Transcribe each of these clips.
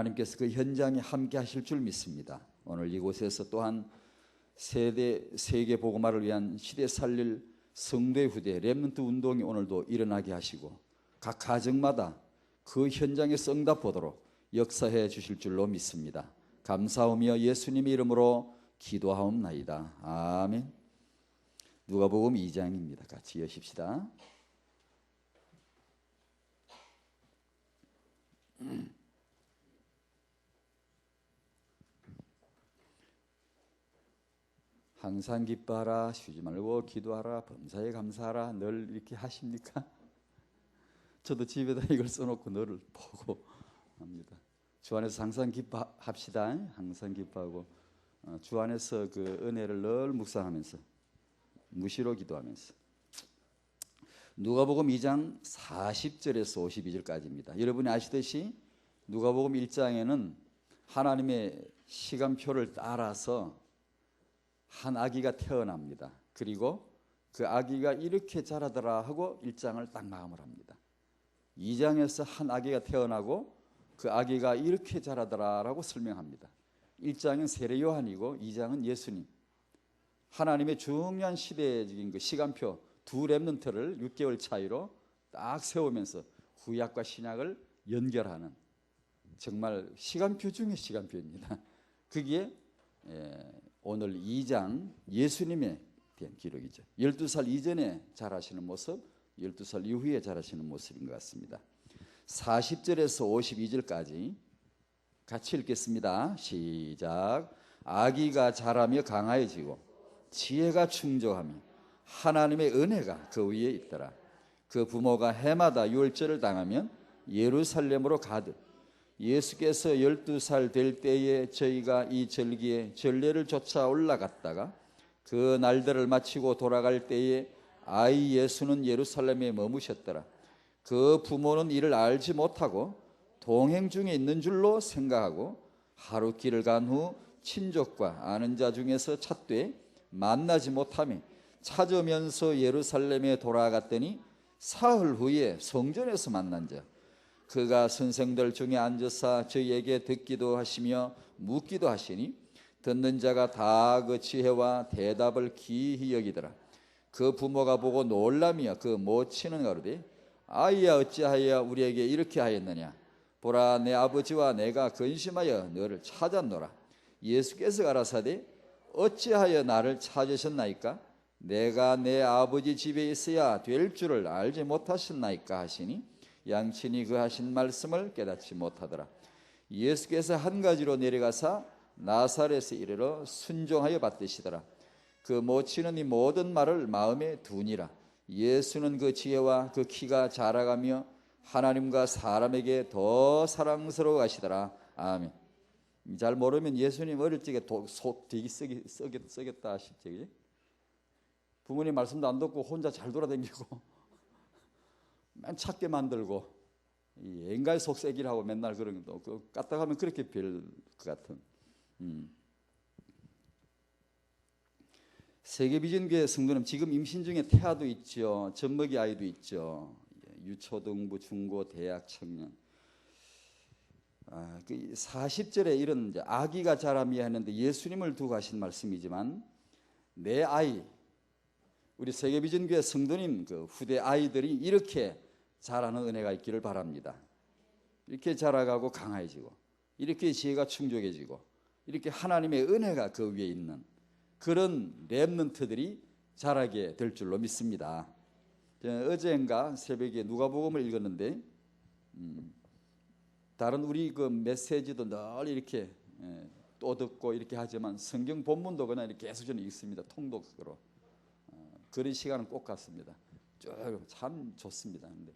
하나님께서 그 현장에 함께 하실 줄 믿습니다. 오늘 이곳에서 또한 세계 복음화를 위한 시대 살릴 성도의 후대 렘넌트 운동이 오늘도 일어나게 하시고 각 가정마다 그 현장에서 응답보도록 역사해 주실 줄로 믿습니다. 감사하며 예수님의 이름으로 기도하옵나이다. 아멘. 누가복음 2장입니다. 같이 여십시다. 항상 기뻐하라, 쉬지 말고 기도하라, 범사에 감사하라. 늘 이렇게 하십니까? 저도 집에다 이걸 써놓고 늘 보고 합니다. 주 안에서 항상 기뻐합시다. 항상 기뻐하고 주 안에서 그 은혜를 늘 묵상하면서 무시로 기도하면서. 누가복음 2장 40절에서 52절까지입니다. 여러분이 아시듯이 누가복음 1장에는 하나님의 시간표를 따라서 한 아기가 태어납니다. 그리고 그 아기가 이렇게 자라더라 하고 1장을 딱 마감을 합니다. 2장에서 한 아기가 태어나고 그 아기가 이렇게 자라더라 라고 설명합니다. 1장은 세례 요한이고 2장은 예수님. 하나님의 중요한 시대적인 그 시간표 두 렘넌트를 6개월 차이로 딱 세우면서 구약과 신약을 연결하는 정말 시간표 중의 시간표입니다. 그게 오늘 2장 예수님에 대한 기록이죠. 12살 이전에 자라시는 모습, 12살 이후에 자라시는 모습인 것 같습니다. 40절에서 52절까지 같이 읽겠습니다. 시작. 아기가 자라며 강하여지고 지혜가 충족하며 하나님의 은혜가 그 위에 있더라. 그 부모가 해마다 유월절을 당하면 예루살렘으로 가듯 예수께서 12살 될 때에 저희가 이 절기에 전례를 쫓아 올라갔다가 그 날들을 마치고 돌아갈 때에 아이 예수는 예루살렘에 머무셨더라. 그 부모는 이를 알지 못하고 동행 중에 있는 줄로 생각하고 하루 길을 간 후 친족과 아는 자 중에서 찾되 만나지 못하며 찾으면서 예루살렘에 돌아갔더니 사흘 후에 성전에서 만난 자 그가 선생들 중에 앉아서 저희에게 듣기도 하시며 묻기도 하시니 듣는 자가 다 그 지혜와 대답을 기히 여기더라. 그 부모가 보고 놀라며 그 모친은 가로되 아이야 어찌하여 우리에게 이렇게 하였느냐. 보라 내 아버지와 내가 근심하여 너를 찾았노라. 예수께서 가라사대 어찌하여 나를 찾으셨나이까. 내가 내 아버지 집에 있어야 될 줄을 알지 못하셨나이까 하시니 양친이 그 하신 말씀을 깨닫지 못하더라. 예수께서 한 가지로 내려가사 나사렛에 이르러 순종하여 받으시더라. 그 모친은 이 모든 말을 마음에 두니라. 예수는 그 지혜와 그 키가 자라가며 하나님과 사람에게 더 사랑스러워 하시더라. 아멘. 잘 모르면 예수님 어릴 적에 속 되게 썩였다 하십지. 부모님 말씀도 안 듣고 혼자 잘 돌아다니고 맨 찾게 만들고 앵갈 속색이라고 맨날 그런 것도 까딱하면 그렇게 별 것 같은. 세계비전교회 성도는 지금 임신 중에 태아도 있죠. 젖먹이 아이도 있죠. 유초등부, 중고, 대학 청년. 그 40절에 이런 아기가 자라며 하는데 예수님을 두고 하신 말씀이지만 내 아이, 우리 세계비전교회 성도님 그 후대 아이들이 이렇게 자라는 은혜가 있기를 바랍니다. 이렇게 자라가고 강해지고 이렇게 지혜가 충족해지고 이렇게 하나님의 은혜가 그 위에 있는 그런 렘넌트들이 자라게 될 줄로 믿습니다. 어제인가 새벽에 누가복음을 읽었는데 다른 우리 그 메시지도 늘 이렇게 또 듣고 이렇게 하지만 성경 본문도 그냥 이렇게 계속 저는 읽습니다. 통독으로. 그런 시간은 꼭 갖습니다. 참 좋습니다. 근데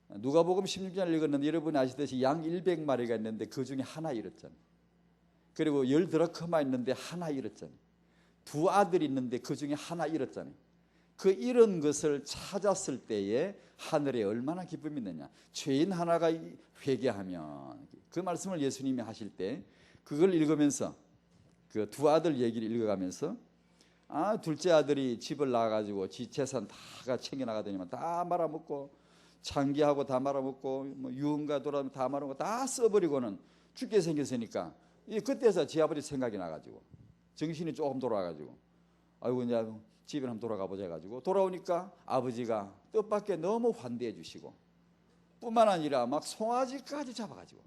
누가복음 16장을 읽었는데 여러분이 아시듯이 양 100마리가 있는데 그 중에 하나 잃었잖아요. 그리고 10드라크마 있는데 하나 잃었잖아요. 두 아들이 있는데 그 중에 하나 잃었잖아요. 그 잃은 것을 찾았을 때에 하늘에 얼마나 기쁨이 있느냐. 죄인 하나가 회개하면 그 말씀을 예수님이 하실 때 그걸 읽으면서 그 두 아들 얘기를 읽어가면서 둘째 아들이 집을 나가가지고 지 재산 다 챙겨 나가더니만 다 말아먹고 창기하고 다 말아먹고 뭐 유흥가 돌아다니면 다 말아먹고 다 써버리고는 죽게 생겼으니까 그때서 지 아버지 생각이 나가지고 정신이 조금 돌아가지고 아이고 이제 집에 한번 돌아가 보자 해가지고 돌아오니까 아버지가 뜻밖의 너무 환대해 주시고 뿐만 아니라 막 송아지까지 잡아가지고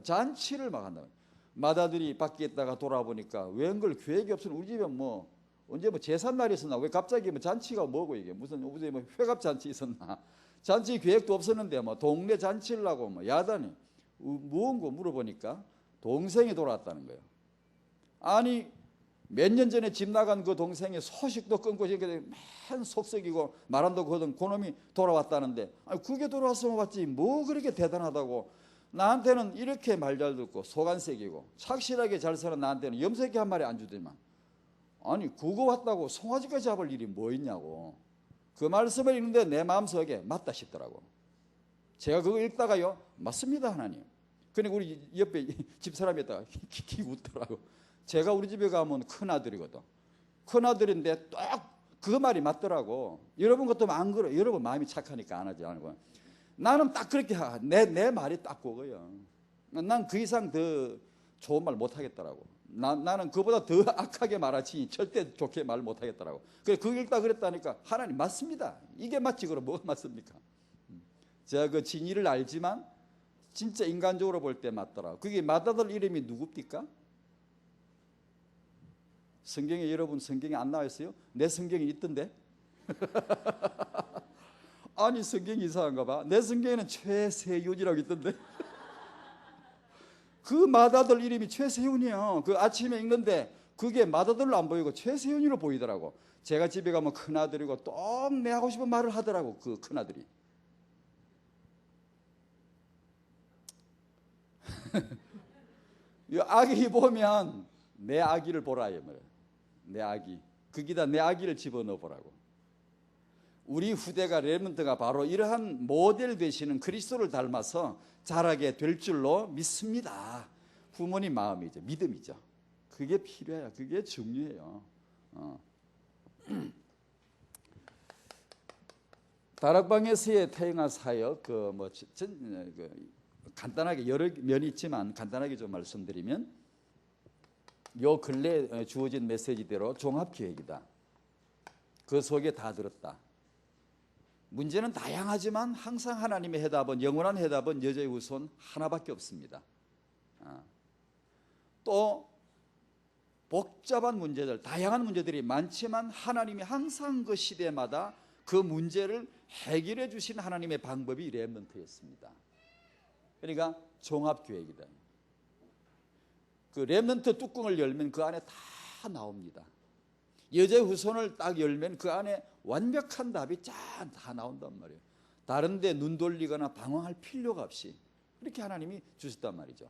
잔치를 막 한다. 맏아들이 밖에 있다가 돌아보니까 웬걸 계획이 없으면 우리 집에 뭐 언제 뭐 제삿날이 있었나 왜 갑자기 뭐 잔치가 뭐고 이게 무슨 어제 뭐 회갑 잔치 있었나 잔치 계획도 없었는데 뭐 동네 잔치를 하고 뭐 야단이 무언고 물어보니까 동생이 돌아왔다는 거예요. 아니 몇 년 전에 집 나간 그 동생이 소식도 끊고 이렇게 맨 속썩이고 말한다고 하던 그놈이 돌아왔다는데 아니 그게 돌아왔으면 봤지 뭐 그렇게 대단하다고 나한테는 이렇게 말 잘 듣고 속안색이고 착실하게 잘 사는 나한테는 염색이 한 마리 안 주더만 아니 그거 왔다고 송아지까지 잡을 일이 뭐 있냐고 그 말씀을 읽는데 내 마음속에 맞다 싶더라고. 제가 그거 읽다가요 맞습니다 하나님. 그러니까 우리 옆에 집사람이었다가 킥킥 웃더라고. 제가 우리 집에 가면 큰아들이거든. 큰아들인데 딱 그 말이 맞더라고. 여러분 것도 안 그래. 여러분 마음이 착하니까 안 하지 않고. 나는 딱 그렇게 내 말이 딱 그거예요. 난 그 이상 더 좋은 말 못하겠더라고. 나는 그보다 더 악하게 말하지 절대 좋게 말 못하겠더라고. 그래 그 읽다 그랬다니까 하나님 맞습니다. 이게 맞지 그럼 뭐가 맞습니까? 제가 그 진리를 알지만 진짜 인간적으로 볼 때 맞더라고. 그게 맏아들 이름이 누굽니까? 성경에 여러분 성경에 안 나와 있어요? 내 성경에 있던데? 아니 성경이 이상한가 봐. 내 성경에는 최세윤이라고 있던데. 그 맏아들 이름이 최세윤이야. 그 아침에 읽는데 그게 맏아들로 안 보이고 최세윤이로 보이더라고. 제가 집에 가면 큰아들이고 또 내 하고 싶은 말을 하더라고. 그 큰아들이. 이 아기 보면 내 아기를 보라 이 말이야. 내 아기. 거기다 내 아기를 집어넣어 보라고. 우리 후대가 렘넌트가 바로 이러한 모델 되시는 그리스도를 닮아서 자라게 될 줄로 믿습니다. 부모님 마음이죠. 믿음이죠. 그게 필요해요. 그게 중요해요. 다락방에서의 태영아 사역 간단하게 여러 면이 있지만 간단하게 좀 말씀드리면 요 근래 주어진 메시지대로 종합기획이다. 그 속에 다 들었다. 문제는 다양하지만 항상 하나님의 해답은 영원한 해답은 여자의 후손 하나밖에 없습니다. 또 복잡한 문제들 다양한 문제들이 많지만 하나님이 항상 그 시대마다 그 문제를 해결해 주신 하나님의 방법이 렘넌트였습니다. 그러니까 종합기획이다. 그 렘넌트 뚜껑을 열면 그 안에 다 나옵니다. 여자의 후손을 딱 열면 그 안에 완벽한 답이 다 나온단 말이에요. 다른 데 눈 돌리거나 방황할 필요가 없이 그렇게 하나님이 주셨단 말이죠.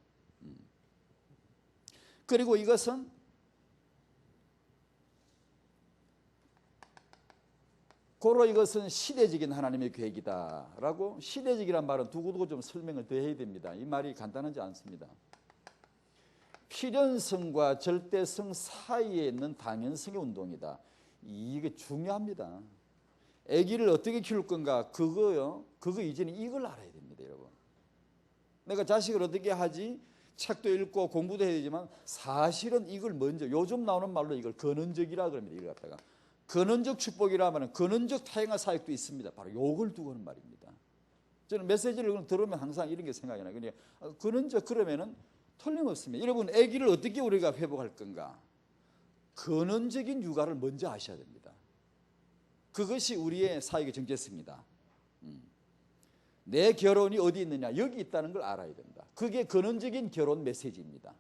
그리고 이것은 고로 이것은 시대적인 하나님의 계획이다라고 시대적이란 말은 두고두고 좀 설명을 더 해야 됩니다. 이 말이 간단하지 않습니다. 필연성과 절대성 사이에 있는 당연성의 운동이다. 이게 중요합니다. 아기를 어떻게 키울 건가 그거 이전에 이걸 알아야 됩니다, 여러분. 내가 자식을 어떻게 하지? 책도 읽고 공부도 해야 되지만 사실은 이걸 먼저 요즘 나오는 말로 이걸 근원적이라 그럽니다. 이걸 갖다가 근원적 축복이라면 근원적 타행한 사역도 있습니다. 바로 요걸 두고 하는 말입니다. 저는 메시지를 들으면 항상 이런 게 생각이 나요. 그러니까 근원적 그러면은 틀림없습니다. 여러분 아기를 어떻게 우리가 회복할 건가? 근원적인 육아를 먼저 아셔야 됩니다. 그것이 우리의 사역의 정체성입니다. 내 결혼이 어디 있느냐? 여기 있다는 걸 알아야 된다. 그게 근원적인 결혼 메시지입니다.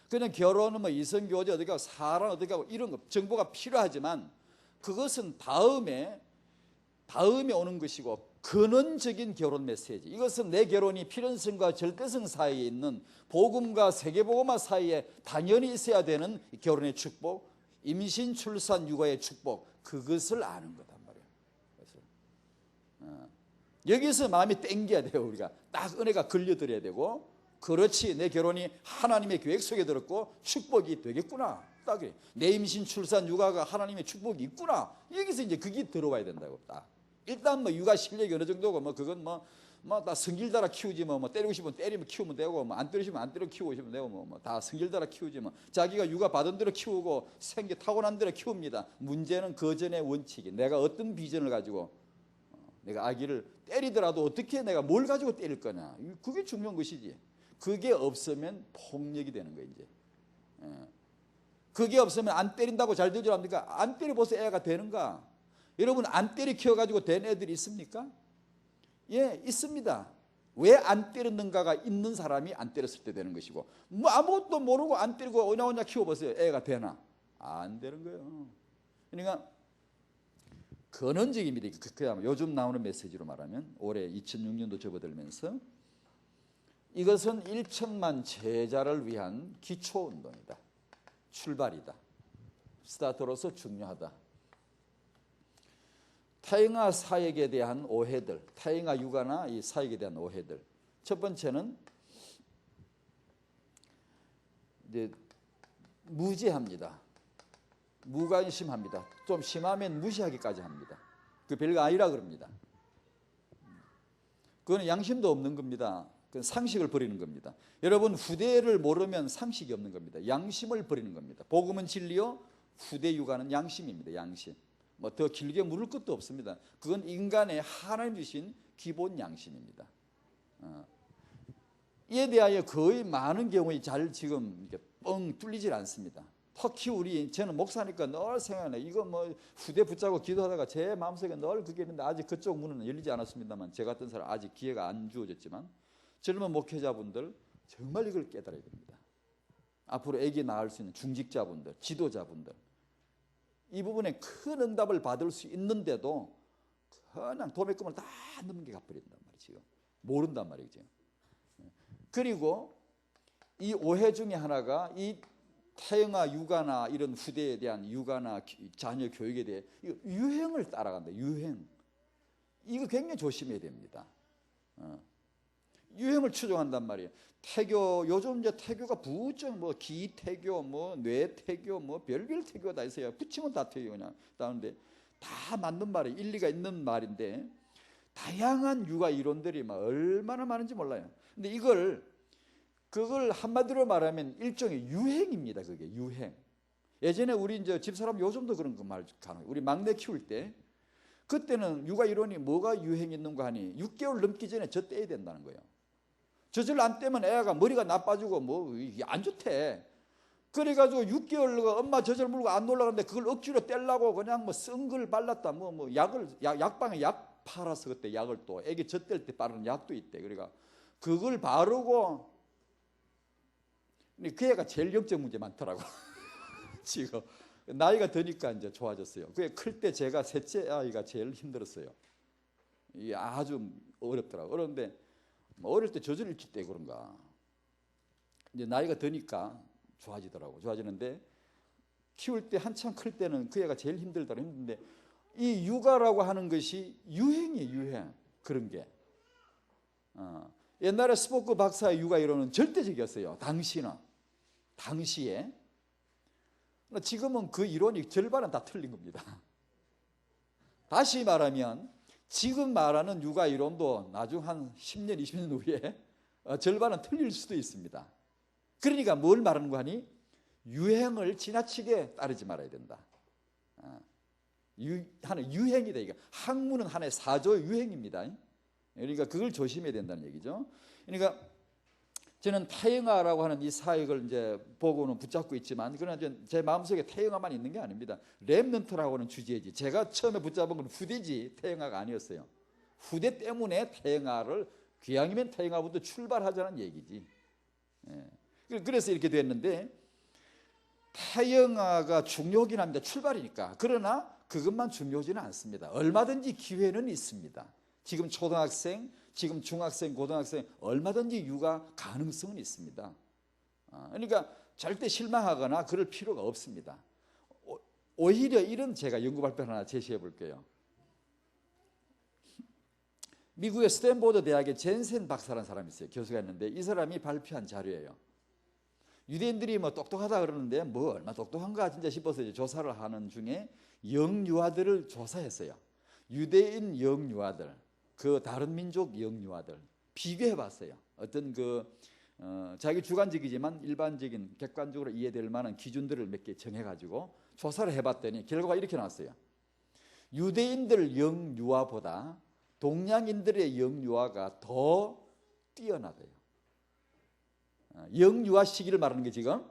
그냥 결혼은 뭐 이성교제 어떻게 하고 사랑 어떻게 하고 이런 거 정보가 필요하지만 그것은 다음에 오는 것이고 근원적인 결혼 메시지. 이것은 내 결혼이 필연성과 절대성 사이에 있는 복음과 세계복음화 사이에 당연히 있어야 되는 결혼의 축복, 임신, 출산, 육아의 축복, 그것을 아는 거단 말이에요. 여기서 마음이 땡겨야 돼요. 우리가 딱 은혜가 걸려들어야 되고 그렇지 내 결혼이 하나님의 계획 속에 들었고 축복이 되겠구나. 딱 내 임신, 출산, 육아가 하나님의 축복이 있구나. 여기서 이제 그게 들어와야 된다고 딱. 일단 뭐 육아 실력이 어느 정도고 뭐 그건 다 성질 따라 키우지 뭐 때리고 싶으면 때리면 키우면 되고 뭐 안 때리시면 안 때려 키우고 싶으면 되고 뭐 다 성질 따라 키우지 뭐 자기가 육아 받은 대로 키우고 생기 타고난 대로 키웁니다. 문제는 그 전의 원칙이 내가 어떤 비전을 가지고 내가 아기를 때리더라도 어떻게 내가 뭘 가지고 때릴 거냐 그게 중요한 것이지. 그게 없으면 폭력이 되는 거예요 이제. 그게 없으면 안 때린다고 잘 되줄 압니까? 안 때려보세요 애가 되는가? 여러분 안 때려 키워가지고 된 애들이 있습니까? 예, 있습니다. 왜 안 때렸는가가 있는 사람이 안 때렸을 때 되는 것이고 뭐 아무것도 모르고 안 때리고 오냐오냐 키워보세요. 애가 되나? 안 되는 거예요. 그러니까 근원적입니다. 그야말로 요즘 나오는 메시지로 말하면 올해 2006년도 접어들면서 이것은 1천만 제자를 위한 기초운동이다. 출발이다. 스타트로서 중요하다. 타인과 사역에 대한 오해들, 타인과 육아나 이 사역에 대한 오해들. 첫 번째는 이제 무지합니다. 무관심합니다. 좀 심하면 무시하기까지 합니다. 그 별거 아니라 그럽니다. 그거는 양심도 없는 겁니다. 그건 상식을 버리는 겁니다. 여러분 후대를 모르면 상식이 없는 겁니다. 양심을 버리는 겁니다. 복음은 진리요, 후대 육아는 양심입니다. 양심. 뭐 더 길게 물을 것도 없습니다. 그건 인간의 하나님 주신 기본 양심입니다. 이에 대하여 거의 많은 경우에 잘 지금 이렇게 뻥 뚫리질 않습니다. 특히 저는 목사니까 늘 생각나요. 이거 뭐 후대 붙잡고 기도하다가 제 마음속에 늘 그게 있는데 아직 그쪽 문은 열리지 않았습니다만 저 같은 사람 아직 기회가 안 주어졌지만 젊은 목회자분들 정말 이걸 깨달아야 됩니다. 앞으로 아기 낳을 수 있는 중직자분들, 지도자분들 이 부분에 큰 응답을 받을 수 있는데도 그냥 도매금을 다 넘게 갚아버린단 말이죠. 모른단 말이죠. 그리고 이 오해 중에 하나가 이 타영아 육아나 이런 후대에 대한 육아나 자녀 교육에 대해 유행을 따라간다. 유행. 이거 굉장히 조심해야 됩니다. 유행을 추종한단 말이에요. 태교, 요즘 이제 태교가 부쩍 뭐 기태교, 뭐 뇌태교, 뭐 별별 태교가 다 있어요. 붙이면 다 태교 그냥 따는데 다 맞는 말이에요. 일리가 있는 말인데 다양한 육아 이론들이 막 얼마나 많은지 몰라요. 근데 그걸 한마디로 말하면 일종의 유행입니다. 그게 유행. 예전에 우리 이제 집사람 요즘도 그런 거 말 가능. 우리 막내 키울 때 그때는 육아 이론이 뭐가 유행 있는 거 하니 6개월 넘기 전에 젖 떼야 된다는 거예요. 젖을 안 떼면 애가 머리가 나빠지고 뭐 이게 안 좋대. 그래가지고 6개월 엄마 젖을 물고 안 놀라는데 그걸 억지로 떼려고 그냥 뭐 쓴 걸 발랐다 뭐 약방에 약 팔아서 그때 약을 또 애기 젖 뗄 때 바르는 약도 있대. 그러니까 그걸 바르고 그 애가 제일 영적 문제 많더라고. 지금 나이가 드니까 이제 좋아졌어요. 그게 클 때 제가 셋째 아이가 제일 힘들었어요. 이게 아주 어렵더라고. 그런데 어릴 때 젖을 일찍 때 그런가. 이제 나이가 드니까 좋아지더라고. 좋아지는데 키울 때 한참 클 때는 그 애가 제일 힘들더라고. 힘든데 이 육아라고 하는 것이 유행이에요. 유행. 그런 게. 옛날에 스포크 박사의 육아 이론은 절대적이었어요. 당시에. 지금은 그 이론이 절반은 다 틀린 겁니다. 다시 말하면 지금 말하는 육아 이론도 나중 한 10년, 20년 후에 절반은 틀릴 수도 있습니다. 그러니까 뭘 말하는 거 하니? 유행을 지나치게 따르지 말아야 된다. 하나의 유행이다. 이거 학문은 하나의 사조 유행입니다. 그러니까 그걸 조심해야 된다는 얘기죠. 그러니까 저는 타영아라고 하는 이 사역을 이제 보고는 붙잡고 있지만 그러나 제 마음속에 타영아만 있는 게 아닙니다. 렘넌트라고 하는 주제지. 제가 처음에 붙잡은 건 후대지 타영아가 아니었어요. 후대 때문에 타영아를 기왕이면 타영아부터 출발하자는 얘기지. 그래서 이렇게 됐는데 타영아가 중요하긴 합니다. 출발이니까. 그러나 그것만 중요하지는 않습니다. 얼마든지 기회는 있습니다. 지금 초등학생, 지금 중학생, 고등학생 얼마든지 육아 가능성은 있습니다. 그러니까 절대 실망하거나 그럴 필요가 없습니다. 오히려 이런 제가 연구 발표 하나 제시해 볼게요. 미국의 스탠포드 대학의 젠센 박사라는 사람이 있어요. 교수가 있는데 이 사람이 발표한 자료예요. 유대인들이 뭐 똑똑하다 그러는데 뭐 얼마 똑똑한가 진짜 싶어서 이제 조사를 하는 중에 영유아들을 조사했어요. 유대인 영유아들, 그 다른 민족 영유아들 비교해 봤어요. 어떤 자기 주관적이지만 일반적인 객관적으로 이해될 만한 기준들을 몇 개 정해 가지고 조사를 해 봤더니 결과가 이렇게 나왔어요. 유대인들 영유아보다 동양인들의 영유아가 더 뛰어나대요. 영유아 시기를 말하는 게 지금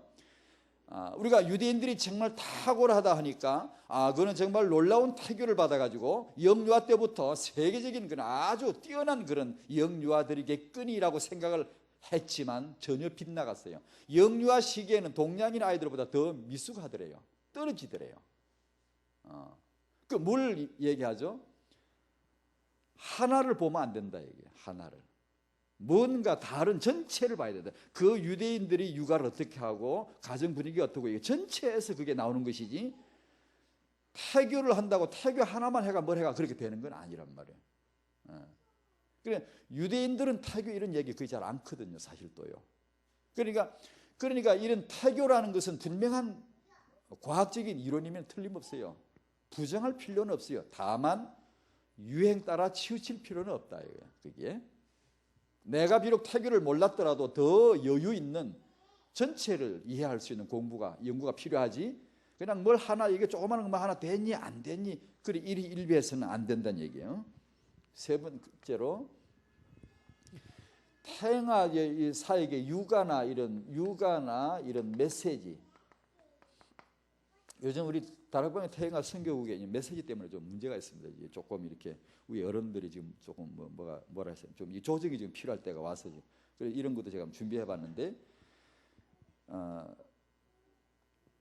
우리가 유대인들이 정말 탁월하다 하니까 그거는 정말 놀라운 태교를 받아가지고 영유아 때부터 세계적인 그런 아주 뛰어난 그런 영유아들이겠거니라고 생각을 했지만 전혀 빗나갔어요. 영유아 시기에는 동양인 아이들보다 더 미숙하더래요. 떨어지더래요. 뭘 얘기하죠? 하나를 보면 안 된다 얘기예요. 하나를. 뭔가 다른 전체를 봐야 된다. 그 유대인들이 육아를 어떻게 하고 가정 분위기가 어떻고 이게 전체에서 그게 나오는 것이지 태교를 한다고 태교 하나만 해가 뭘 해가 그렇게 되는 건 아니란 말이에요. 그러니까 유대인들은 태교 이런 얘기 거의 잘 않거든요. 사실 또요. 그러니까 이런 태교라는 것은 분명한 과학적인 이론이면 틀림없어요. 부정할 필요는 없어요. 다만 유행 따라 치우칠 필요는 없다 이거예요. 그게 내가 비록 태교를 몰랐더라도 더 여유 있는 전체를 이해할 수 있는 연구가 필요하지. 그냥 뭘 하나 이게 조그마한 것만 하나 됐니 안 됐니 그리 일비해서는 안 된다는 얘기예요. 세 번째로 태영아 사에게 육아나 이런 메시지. 요즘 우리 다락방의 태영아 선교국에 메시지 때문에 좀 문제가 있습니다. 이게 조금 이렇게 우리 어른들이 지금 조금 뭐라 했어요? 좀 이 조정이 좀 필요할 때가 와서 그래서 이런 것도 제가 준비해봤는데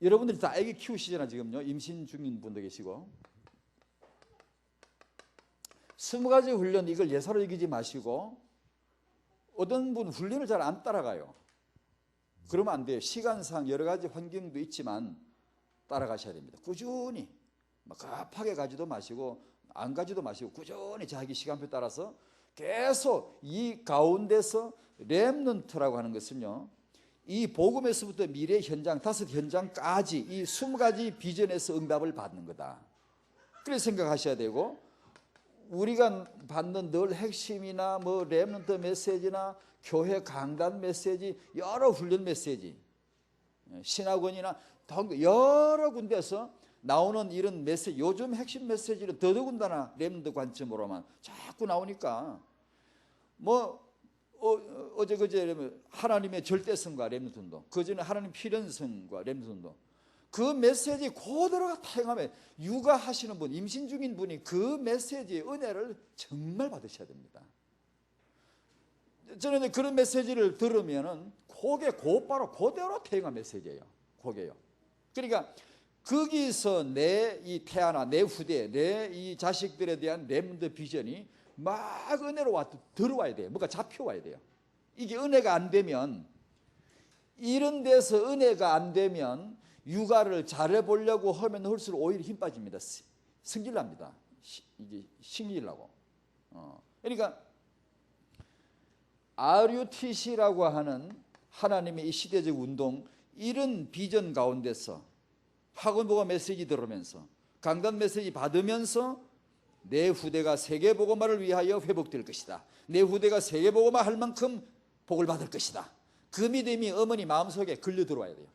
여러분들이 다 아기 키우시잖아 지금요. 임신 중인 분도 계시고 20가지 훈련 이걸 예사로 여기지 마시고 어떤 분 훈련을 잘 안 따라가요. 그러면 안 돼요. 시간상 여러 가지 환경도 있지만 따라가셔야 됩니다. 꾸준히 급하게 가지도 마시고 안 가지도 마시고 꾸준히 자기 시간표 따라서 계속 이 가운데서 렘넌트라고 하는 것은요. 이 복음에서부터 미래 현장 5현장까지 이 20가지 비전에서 응답을 받는 거다. 그래서 생각하셔야 되고 우리가 받는 늘 핵심이나 렘넌트 메시지나 교회 강단 메시지 여러 훈련 메시지 신학원이나 여러 군데서 나오는 이런 메시지 요즘 핵심 메시지를 더더군다나 렘넌트 관점으로만 자꾸 나오니까 어제 그제 하나님의 절대성과 렘넌트 운동 그전에 하나님 필연성과 렘넌트 운동 그 메시지 그대로가 타행하면 육아하시는 분 임신 중인 분이 그 메시지의 은혜를 정말 받으셔야 됩니다. 저는 그런 메시지를 들으면은 그게 곧바로 그대로 태영아 메시지예요. 그게요. 그러니까 거기서 내 이 태아나 내 후대 내 이 자식들에 대한 렘넌트 비전이 막 은혜로 들어와야 돼요. 뭔가 잡혀와야 돼요. 이게 은혜가 안 되면 이런 데서 은혜가 안 되면 육아를 잘해보려고 하면 할수록 오히려 힘 빠집니다. 승질납니다. 이게 신기라고. 그러니까 RUTC라고 하는 하나님의 이 시대적 운동 이런 비전 가운데서 학원보고 메시지 들으면서 강단 메시지 받으면서 내 후대가 세계복음화를 위하여 회복될 것이다. 내 후대가 세계복음화 할 만큼 복을 받을 것이다. 그 믿음이 어머니 마음속에 걸려 들어와야 돼요.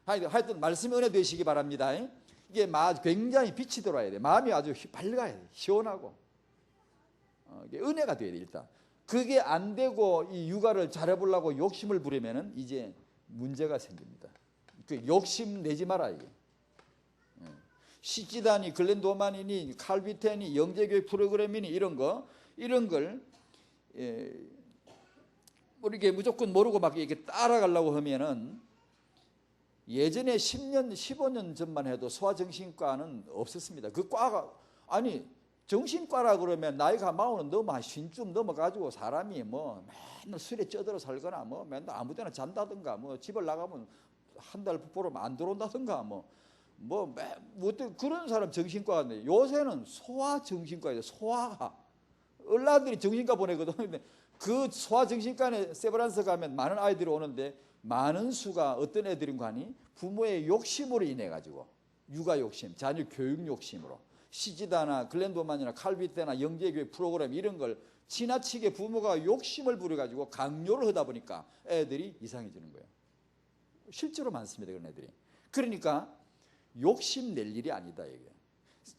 하여튼 말씀이 은혜 되시기 바랍니다. 이게 굉장히 빛이 들어와야 돼요. 마음이 아주 밝아야 돼요. 시원하고 이게 은혜가 돼야 돼요. 일단 그게 안 되고 이 육아를 잘해보려고 욕심을 부리면은 이제 문제가 생깁니다. 그 욕심 내지 마라 이게. 시지단이 글렌도만이니 칼비텐이 영재교육 프로그램이니 이런 걸 우리게 무조건 모르고 막 이렇게 따라가려고 하면은 예전에 10년, 15년 전만 해도 소아정신과는 없었습니다. 그 과가 정신과라 그러면 나이가 40은 넘어 쉰쯤 넘어가지고 사람이 맨날 술에 쪄들어 살거나 맨날 아무 데나 잔다든가 집을 나가면 한 달 보러 안 들어온다든가 그런 사람 정신과인데 요새는 소아정신과예요. 소아가 얼라들이 정신과 보내거든. 그 소아정신과에 세브란스 가면 많은 아이들이 오는데 많은 수가 어떤 애들인 거 아니? 부모의 욕심으로 인해 가지고 육아 욕심, 자녀 교육 욕심으로 시지다나 글렌도만이나 칼비테나 영재교육 프로그램 이런 걸 지나치게 부모가 욕심을 부려가지고 강요를 하다 보니까 애들이 이상해지는 거예요. 실제로 많습니다, 그런 애들이. 그러니까 욕심 낼 일이 아니다, 이게.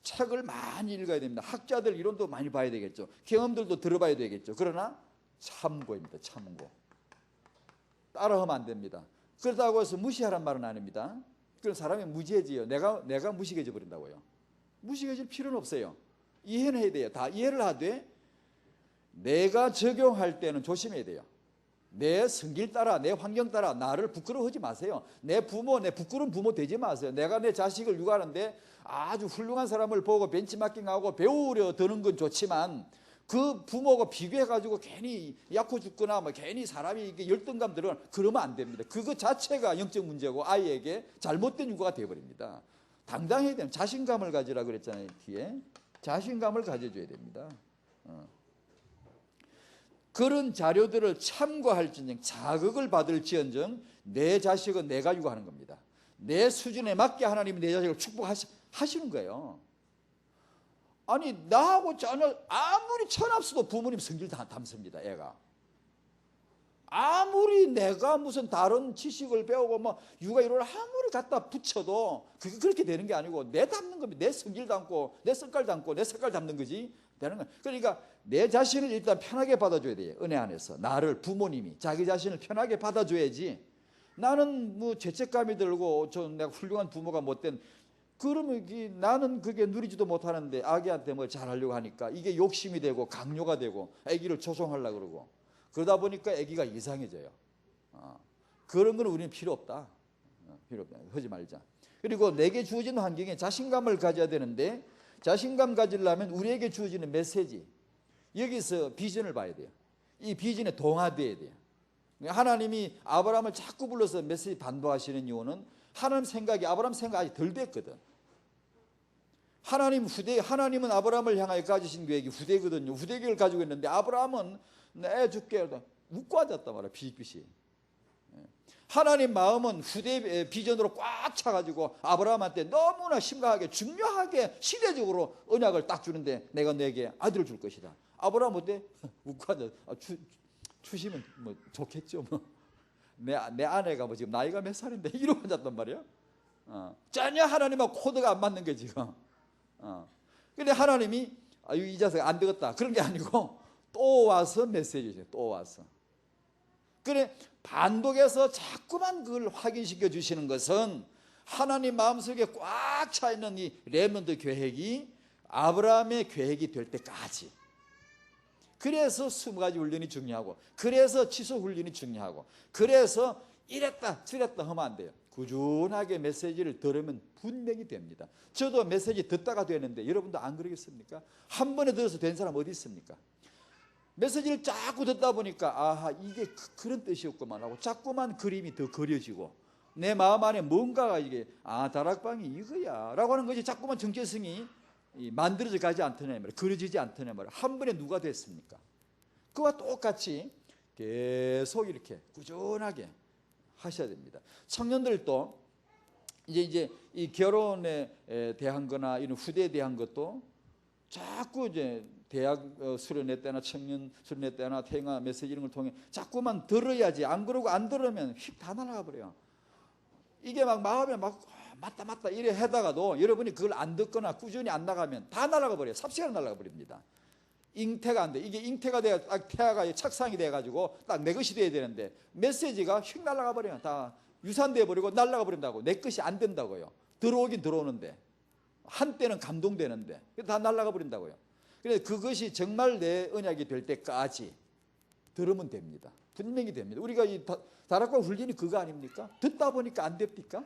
책을 많이 읽어야 됩니다. 학자들 이론도 많이 봐야 되겠죠. 경험들도 들어봐야 되겠죠. 그러나 참고입니다. 참고. 따라하면 안 됩니다. 그렇다고 해서 무시하란 말은 아닙니다. 그런 사람이 무지해져요. 내가 무식해져 버린다고요. 무식해질 필요는 없어요. 이해는 해야 돼요. 다 이해를 하되 내가 적용할 때는 조심해야 돼요. 내 성질 따라, 내 환경 따라 나를 부끄러워하지 마세요. 내 부끄러운 부모 되지 마세요. 내가 내 자식을 육아하는데 아주 훌륭한 사람을 보고 벤치마킹하고 배우려 드는 건 좋지만 그 부모가 비교해가지고 괜히 약호 죽거나 뭐 괜히 사람이 이게 열등감 들어 그러면 안 됩니다. 그거 자체가 영적 문제고 아이에게 잘못된 육아가 되어버립니다. 당당해야 됩니다. 자신감을 가지라 그랬잖아요. 뒤에 자신감을 가져줘야 됩니다. 그런 자료들을 참고할지언정 자극을 받을지언정 내 자식은 내가 육아하는 겁니다. 내 수준에 맞게 하나님이 내 자식을 축복하시는 거예요. 아니 나하고 전혀 아무리 천합수도 부모님 성질 다 담습니다. 애가 아무리 내가 무슨 다른 지식을 배우고 뭐 육아 이론을 아무리 갖다 붙여도 그게 그렇게 되는 게 아니고 내 담는 겁니다. 내 성질 담고 내 색깔 담고 내 색깔 담는 거지 되는 거예요. 그러니까 내 자신을 일단 편하게 받아줘야 돼요. 은혜 안에서 나를 부모님이 자기 자신을 편하게 받아줘야지. 나는 뭐 죄책감이 들고 내가 훌륭한 부모가 못된 그러면 나는 그게 누리지도 못하는데 아기한테 뭘 잘하려고 하니까 이게 욕심이 되고 강요가 되고 아기를 조종하려고 그러고 그러다 보니까 아기가 이상해져요. 그런 건 우리는 필요 없다. 필요 없다. 하지 말자. 그리고 내게 주어진 환경에 자신감을 가져야 되는데 자신감 가지려면 우리에게 주어지는 메시지 여기서 비전을 봐야 돼요. 이 비전에 동화돼야 돼요. 하나님이 아브라함을 자꾸 불러서 메시지 반복하시는 이유는 하나님 생각이 아브라함 생각이 덜 됐거든. 하나님은 아브라함을 향하여 가지신 계획이 후대거든요. 후대 계획을 가지고 있는데 아브라함은 내 줄게 웃고 앉았단 말이야. 비익듯이. 하나님 마음은 후대 비전으로 꽉 차가지고 아브라함한테 너무나 심각하게 중요하게 시대적으로 언약을 딱 주는데 내가 내게 아들을 줄 것이다. 아브라함 어때? 웃고 앉아. 주시면 뭐 좋겠죠. 뭐. 내 아내가 뭐 지금 나이가 몇 살인데 이러고 앉았단 말이야. 전혀 하나님하고 코드가 안 맞는 게 지금. 근데 하나님이 이 자식 안 되겠다 그런 게 아니고 또 와서 메시지죠. 또 와서. 그래 반복해서 자꾸만 그걸 확인시켜 주시는 것은 하나님 마음속에 꽉 차 있는 이 렘넌트 계획이 아브라함의 계획이 될 때까지. 그래서 20가지 훈련이 중요하고 그래서 취소 훈련이 중요하고 그래서 이랬다 저랬다 하면 안 돼요. 꾸준하게 메시지를 들으면 분명히 됩니다. 저도 메시지 듣다가 되는데 여러분도 안 그러겠습니까? 한 번에 들어서 된 사람 어디 있습니까? 메시지를 자꾸 듣다 보니까 아하 이게 그런 뜻이었구만 하고 자꾸만 그림이 더 그려지고 내 마음 안에 뭔가가 이게 다락방이 이거야 라고 하는 것이 자꾸만 정체성이 만들어져 가지 않더냐 말이야. 그려지지 않더냐 말이야. 한 번에 누가 됐습니까? 그와 똑같이 계속 이렇게 꾸준하게 하셔야 됩니다. 청년들도 이제 이 결혼에 대한 거나 이런 후대에 대한 것도 자꾸 이제 대학 수련회 때나 청년 수련회 때나 태영아 메시지 이런 걸 통해 자꾸만 들어야지. 안 그러고 안 들으면 휙 다 날아가 버려요. 이게 막 마음에 막 맞다 이래 하다가도 여러분이 그걸 안 듣거나 꾸준히 안 나가면 다 날아가 버려요. 삽시간에 날아가 버립니다. 잉태가 안 돼. 이게 잉태가 돼야 딱 태아가 착상이 돼가지고 딱 내 것이 돼야 되는데 메시지가 휙 날아가 버려요. 다 유산돼 버리고 날아가 버린다고. 내 것이 안 된다고요. 들어오긴 들어오는데 한때는 감동되는데 다 날아가 버린다고요. 그래서 그것이 정말 내 언약이 될 때까지 들으면 됩니다. 분명히 됩니다. 우리가 이 다락방 훈련이 그거 아닙니까? 듣다 보니까 안 됩니까?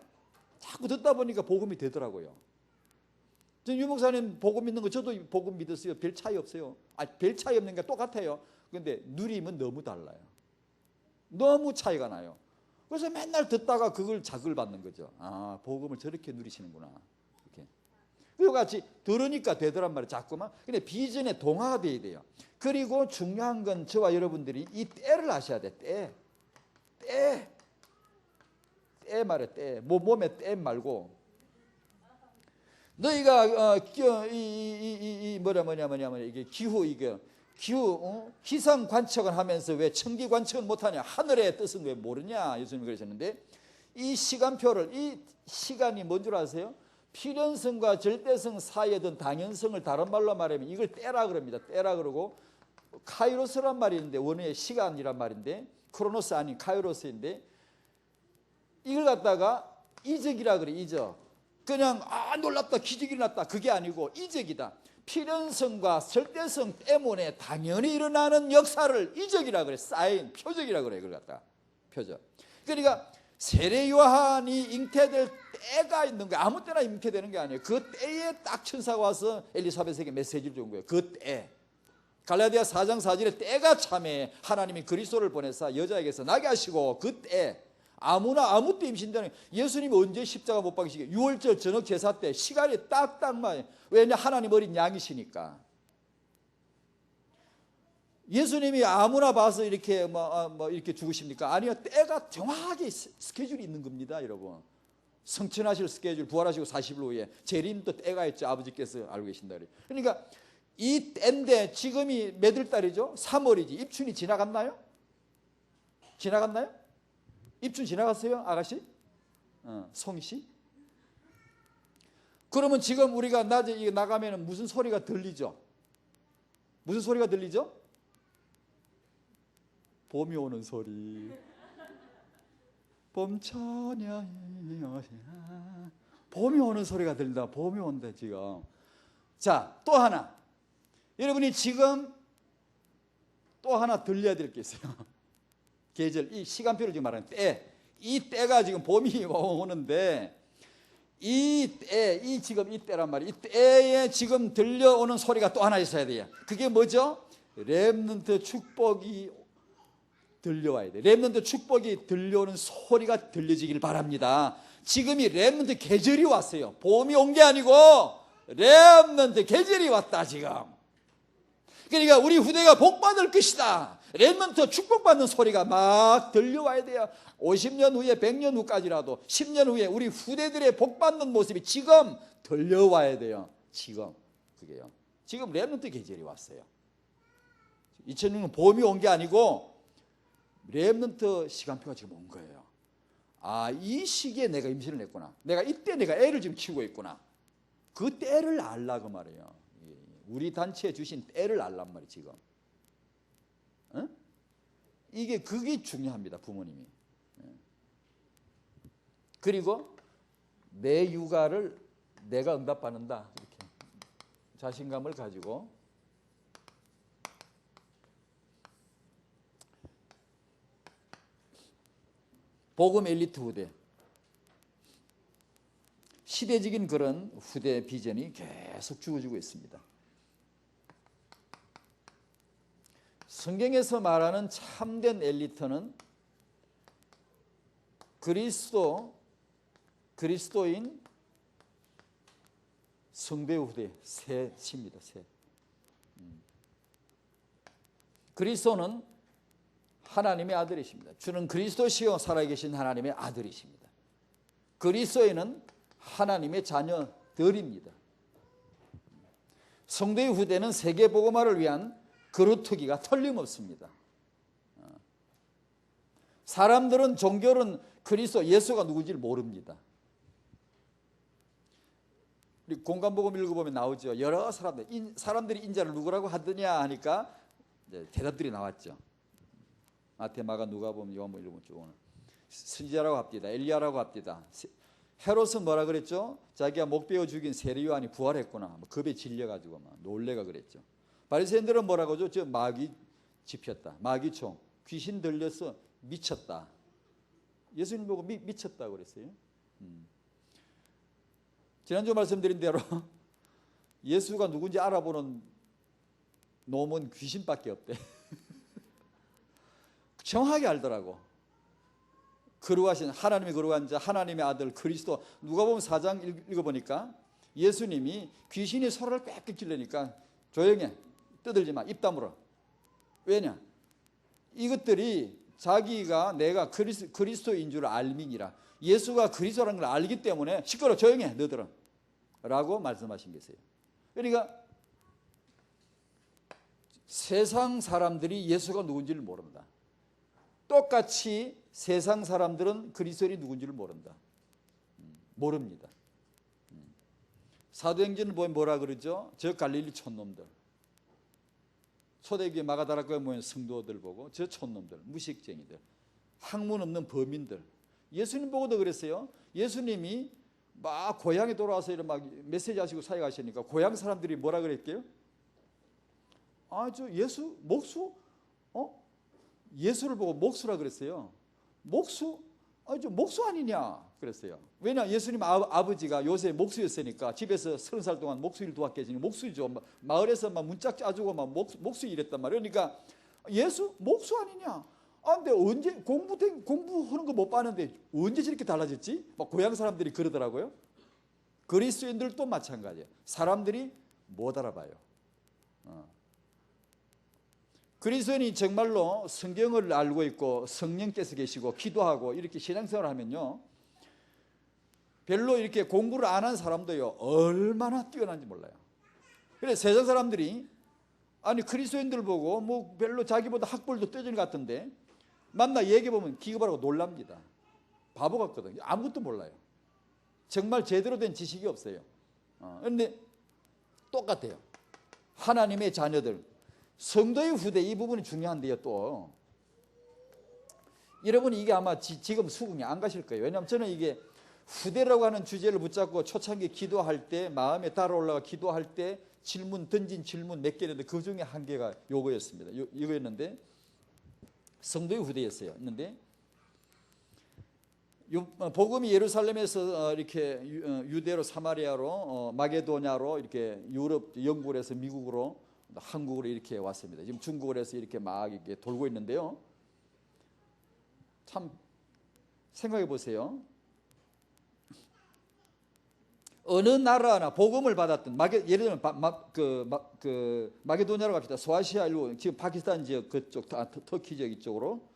자꾸 듣다 보니까 복음이 되더라고요. 유 목사님 복음 믿는 거 저도 복음 믿었어요. 별 차이 없어요. 별 차이 없는 게 똑같아요. 그런데 누리면 너무 달라요. 너무 차이가 나요. 그래서 맨날 듣다가 그걸 자극을 받는 거죠. 복음을 저렇게 누리시는구나. 이렇게. 그와 같이 들으니까 되더란 말이에요. 자꾸만. 근데 비전에 동화가 돼야 돼요. 그리고 중요한 건 저와 여러분들이 이 때를 아셔야 돼. 때 말이에요. 때. 몸에 때 말고 너희가 이게 기후 기상 관측을 하면서 왜 천기 관측은 못하냐? 하늘의 뜻은 왜 모르냐? 예수님이 그러셨는데 이 시간표를, 이 시간이 뭔 줄 아세요? 필연성과 절대성 사이에 든 당연성을 다른 말로 말하면 이걸 때라 그럽니다. 때라 그러고 카이로스란 말이 있는데 원어의 시간이란 말인데 크로노스 아닌 카이로스인데 이걸 갖다가 이적이라 그래. 이적. 그냥 놀랍다 기적이 났다 그게 아니고 이적이다. 필연성과 절대성 때문에 당연히 일어나는 역사를 이적이라 그래. 사인, 표적이라 그래. 그걸 갖다 표적. 그러니까 세례 요한이 잉태될 때가 있는 거야. 아무 때나 잉태되는 게 아니에요. 그 때에 딱 천사가 와서 엘리사벳에게 메시지를 준 거예요. 그 때. 갈라디아 4장 4절에 때가 참에 하나님이 그리스도를 보내사 여자에게서 나게 하시고 그 때 아무나 아무 때 임신되는. 예수님이 언제 십자가 못 박히시게? 6월절 저녁 제사 때 시간이 딱딱 맞아요. 왜냐? 하나님 어린 양이시니까. 예수님이 아무나 봐서 이렇게 이렇게 죽으십니까? 아니요. 때가 정확하게 스케줄이 있는 겁니다, 여러분. 성천하실 스케줄, 부활하시고 40일 후에 재림도 때가 있죠. 아버지께서 알고 계신다 그래요. 그러니까 이 때인데 지금이 몇 월 달이죠? 3월이지. 입춘이 지나갔나요? 지나갔나요? 입춘 지나갔어요, 아가씨? 송씨? 그러면 지금 우리가 낮에 나가면 무슨 소리가 들리죠? 무슨 소리가 들리죠? 봄이 오는 소리. 봄처녀이 오시나. 봄이 오는 소리가 들린다. 봄이 온다 지금. 자, 또 하나. 여러분이 지금 또 하나 들려야 될 게 있어요. 계절, 이 시간표를 지금 말하는 때. 이 때가 지금 봄이 오는데 이 때, 지금 이 때란 말이에요. 이 때에 지금 들려오는 소리가 또 하나 있어야 돼요. 그게 뭐죠? 렘넌트 축복이 들려와야 돼요. 렘넌트 축복이 들려오는 소리가 들려지길 바랍니다. 지금이 렘넌트 계절이 왔어요. 봄이 온 게 아니고 렘넌트 계절이 왔다 지금. 그러니까 우리 후대가 복받을 것이다. 렘넌트 축복받는 소리가 막 들려와야 돼요. 50년 후에 100년 후까지라도 10년 후에 우리 후대들의 복받는 모습이 지금 들려와야 돼요. 지금 그게요. 지금 렘넌트 계절이 왔어요. 2006년 봄이 온 게 아니고 렘넌트 시간표가 지금 온 거예요. 이 시기에 내가 임신을 했구나. 내가 이때 내가 애를 지금 키우고 있구나. 그 때를 알라고 말이에요. 우리 단체에 주신 때를 알란 말이에요. 지금. 그게 중요합니다. 부모님이. 그리고 내 육아를 내가 응답받는다. 이렇게 자신감을 가지고 복음 엘리트 후대, 시대적인 그런 후대 비전이 계속 주어지고 있습니다. 성경에서 말하는 참된 엘리트는 그리스도인 성대 후대 셋입니다. 셋. 그리스도는 하나님의 아들이십니다. 주는 그리스도시요 살아계신 하나님의 아들이십니다. 그리스도인은 하나님의 자녀들입니다. 성도의 후대는 세계복음화를 위한 그루터기가 틀림없습니다. 사람들은 종교는 그리스도 예수가 누군지를 모릅니다. 우리 공간복음 읽어보면 나오죠. 여러 사람들이 인자를 누구라고 하더냐 하니까 이제 대답들이 나왔죠. 마태, 마가, 누가복음, 요한복음 읽어보면 쭉 선지자라고 합디다. 엘리야라고 합디다. 헤롯은 뭐라 그랬죠? 자기가 목 베어 죽인 세례 요한이 부활했구나. 겁에 질려가지고 막 놀래가 그랬죠. 바리새인들은 뭐라고 하죠? 저 마귀 집혔다. 마귀총. 귀신 들려서 미쳤다. 예수님 보고 미쳤다고 그랬어요. 지난주 말씀드린 대로 예수가 누군지 알아보는 놈은 귀신밖에 없대. 정확하게 알더라고. 거룩하신 하나님이 거룩한 자 하나님의 아들 그리스도. 누가복음 4장 읽어보니까 예수님이 귀신이 서로를 꽥꽥 찔르니까 조용해, 떠들지 마, 입 다물어. 왜냐? 이것들이 자기가 내가 그리스도인 줄 알민이라. 예수가 그리스도라는 걸 알기 때문에 시끄러, 조용해, 너들은. 라고 말씀하신 것이에요. 그러니까 세상 사람들이 예수가 누군지를 모른다. 똑같이 세상 사람들은 그리스도인이 누군지를 모른다. 모릅니다. 사도행전을 보면 뭐라 그러죠? 저 갈릴리 촌놈들, 초대교회 마가다락교에 모인 성도들 보고 저 촌놈들, 무식쟁이들, 학문 없는 범인들. 예수님 보고도 그랬어요. 예수님이 막 고향에 돌아와서 이런 막 메시지 하시고 사역하시니까 고향 사람들이 뭐라 그랬게요? 아, 저 예수 목수? 예수를 보고 목수라 그랬어요. 목수? 아, 저 목수 아니냐 그랬어요. 왜냐, 예수님 아버지가 요새 목수였으니까 집에서 30살 동안 목수 일 도왔게 해주니 목수이죠. 마을에서 막 문짝 짜주고 막 목수 일했단 말이에요. 그러니까 예수 목수 아니냐? 아, 근데 언제 공부하는 거 못 봤는데 언제 저렇게 달라졌지? 막 고향 사람들이 그러더라고요. 그리스도인들도 마찬가지예요. 사람들이 못 알아봐요. 그리스도인이 정말로 성경을 알고 있고 성령께서 계시고 기도하고 이렇게 신앙생활을 하면요, 별로 이렇게 공부를 안 한 사람도요 얼마나 뛰어난지 몰라요. 그래서 세상 사람들이 아니 그리스도인들 보고 뭐 별로 자기보다 학벌도 떨어지는 것 같은데 만나 얘기해보면 기겁하고 놀랍니다. 바보 같거든요. 아무것도 몰라요. 정말 제대로 된 지식이 없어요. 그런데 똑같아요. 하나님의 자녀들, 성도의 후대, 이 부분이 중요한데요. 또 여러분이 이게 아마 지금 수긍이 안 가실 거예요. 왜냐하면 저는 이게 후대라고 하는 주제를 붙잡고 초창기 기도할 때, 마음에 달아올라가 기도할 때 던진 질문 몇 개였는데 그 중에 한 개가 요거였습니다. 이거였는데 성도의 후대였어요. 했는데 복음이 예루살렘에서 이렇게 유대로 사마리아로 마게도냐로 이렇게 유럽, 영국에서 미국으로 한국으로 이렇게 왔습니다. 지금 중국을 해서 이렇게 막 이렇게 돌고 있는데요. 참 생각해 보세요. 어느 나라나 복음을 받았던 예를 들면 마게도냐로 갑시다. 소아시아 일부 지금 파키스탄 지역 그쪽 터키 지역 이쪽으로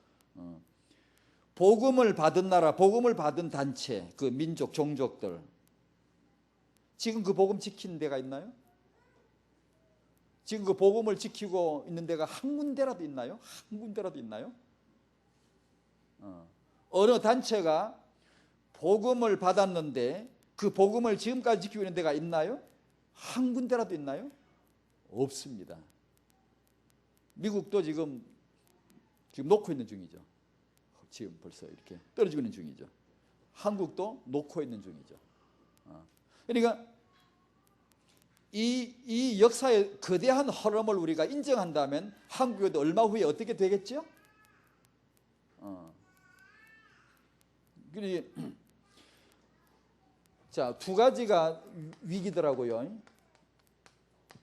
복음을 받은 나라, 복음을 받은 단체, 그 민족, 종족들 지금 그 복음 지키는 데가 있나요? 지금 그 복음을 지키고 있는 데가 한 군데라도 있나요? 한 군데라도 있나요? 어느 단체가 복음을 받았는데 그 복음을 지금까지 지키고 있는 데가 있나요? 한 군데라도 있나요? 없습니다. 미국도 지금 놓고 있는 중이죠. 지금 벌써 이렇게 떨어지고 있는 중이죠. 한국도 놓고 있는 중이죠. 그러니까 이 역사의 거대한 흐름을 우리가 인정한다면 한국에도 얼마 후에 어떻게 되겠죠? 자, 두 가지가 위기더라고요.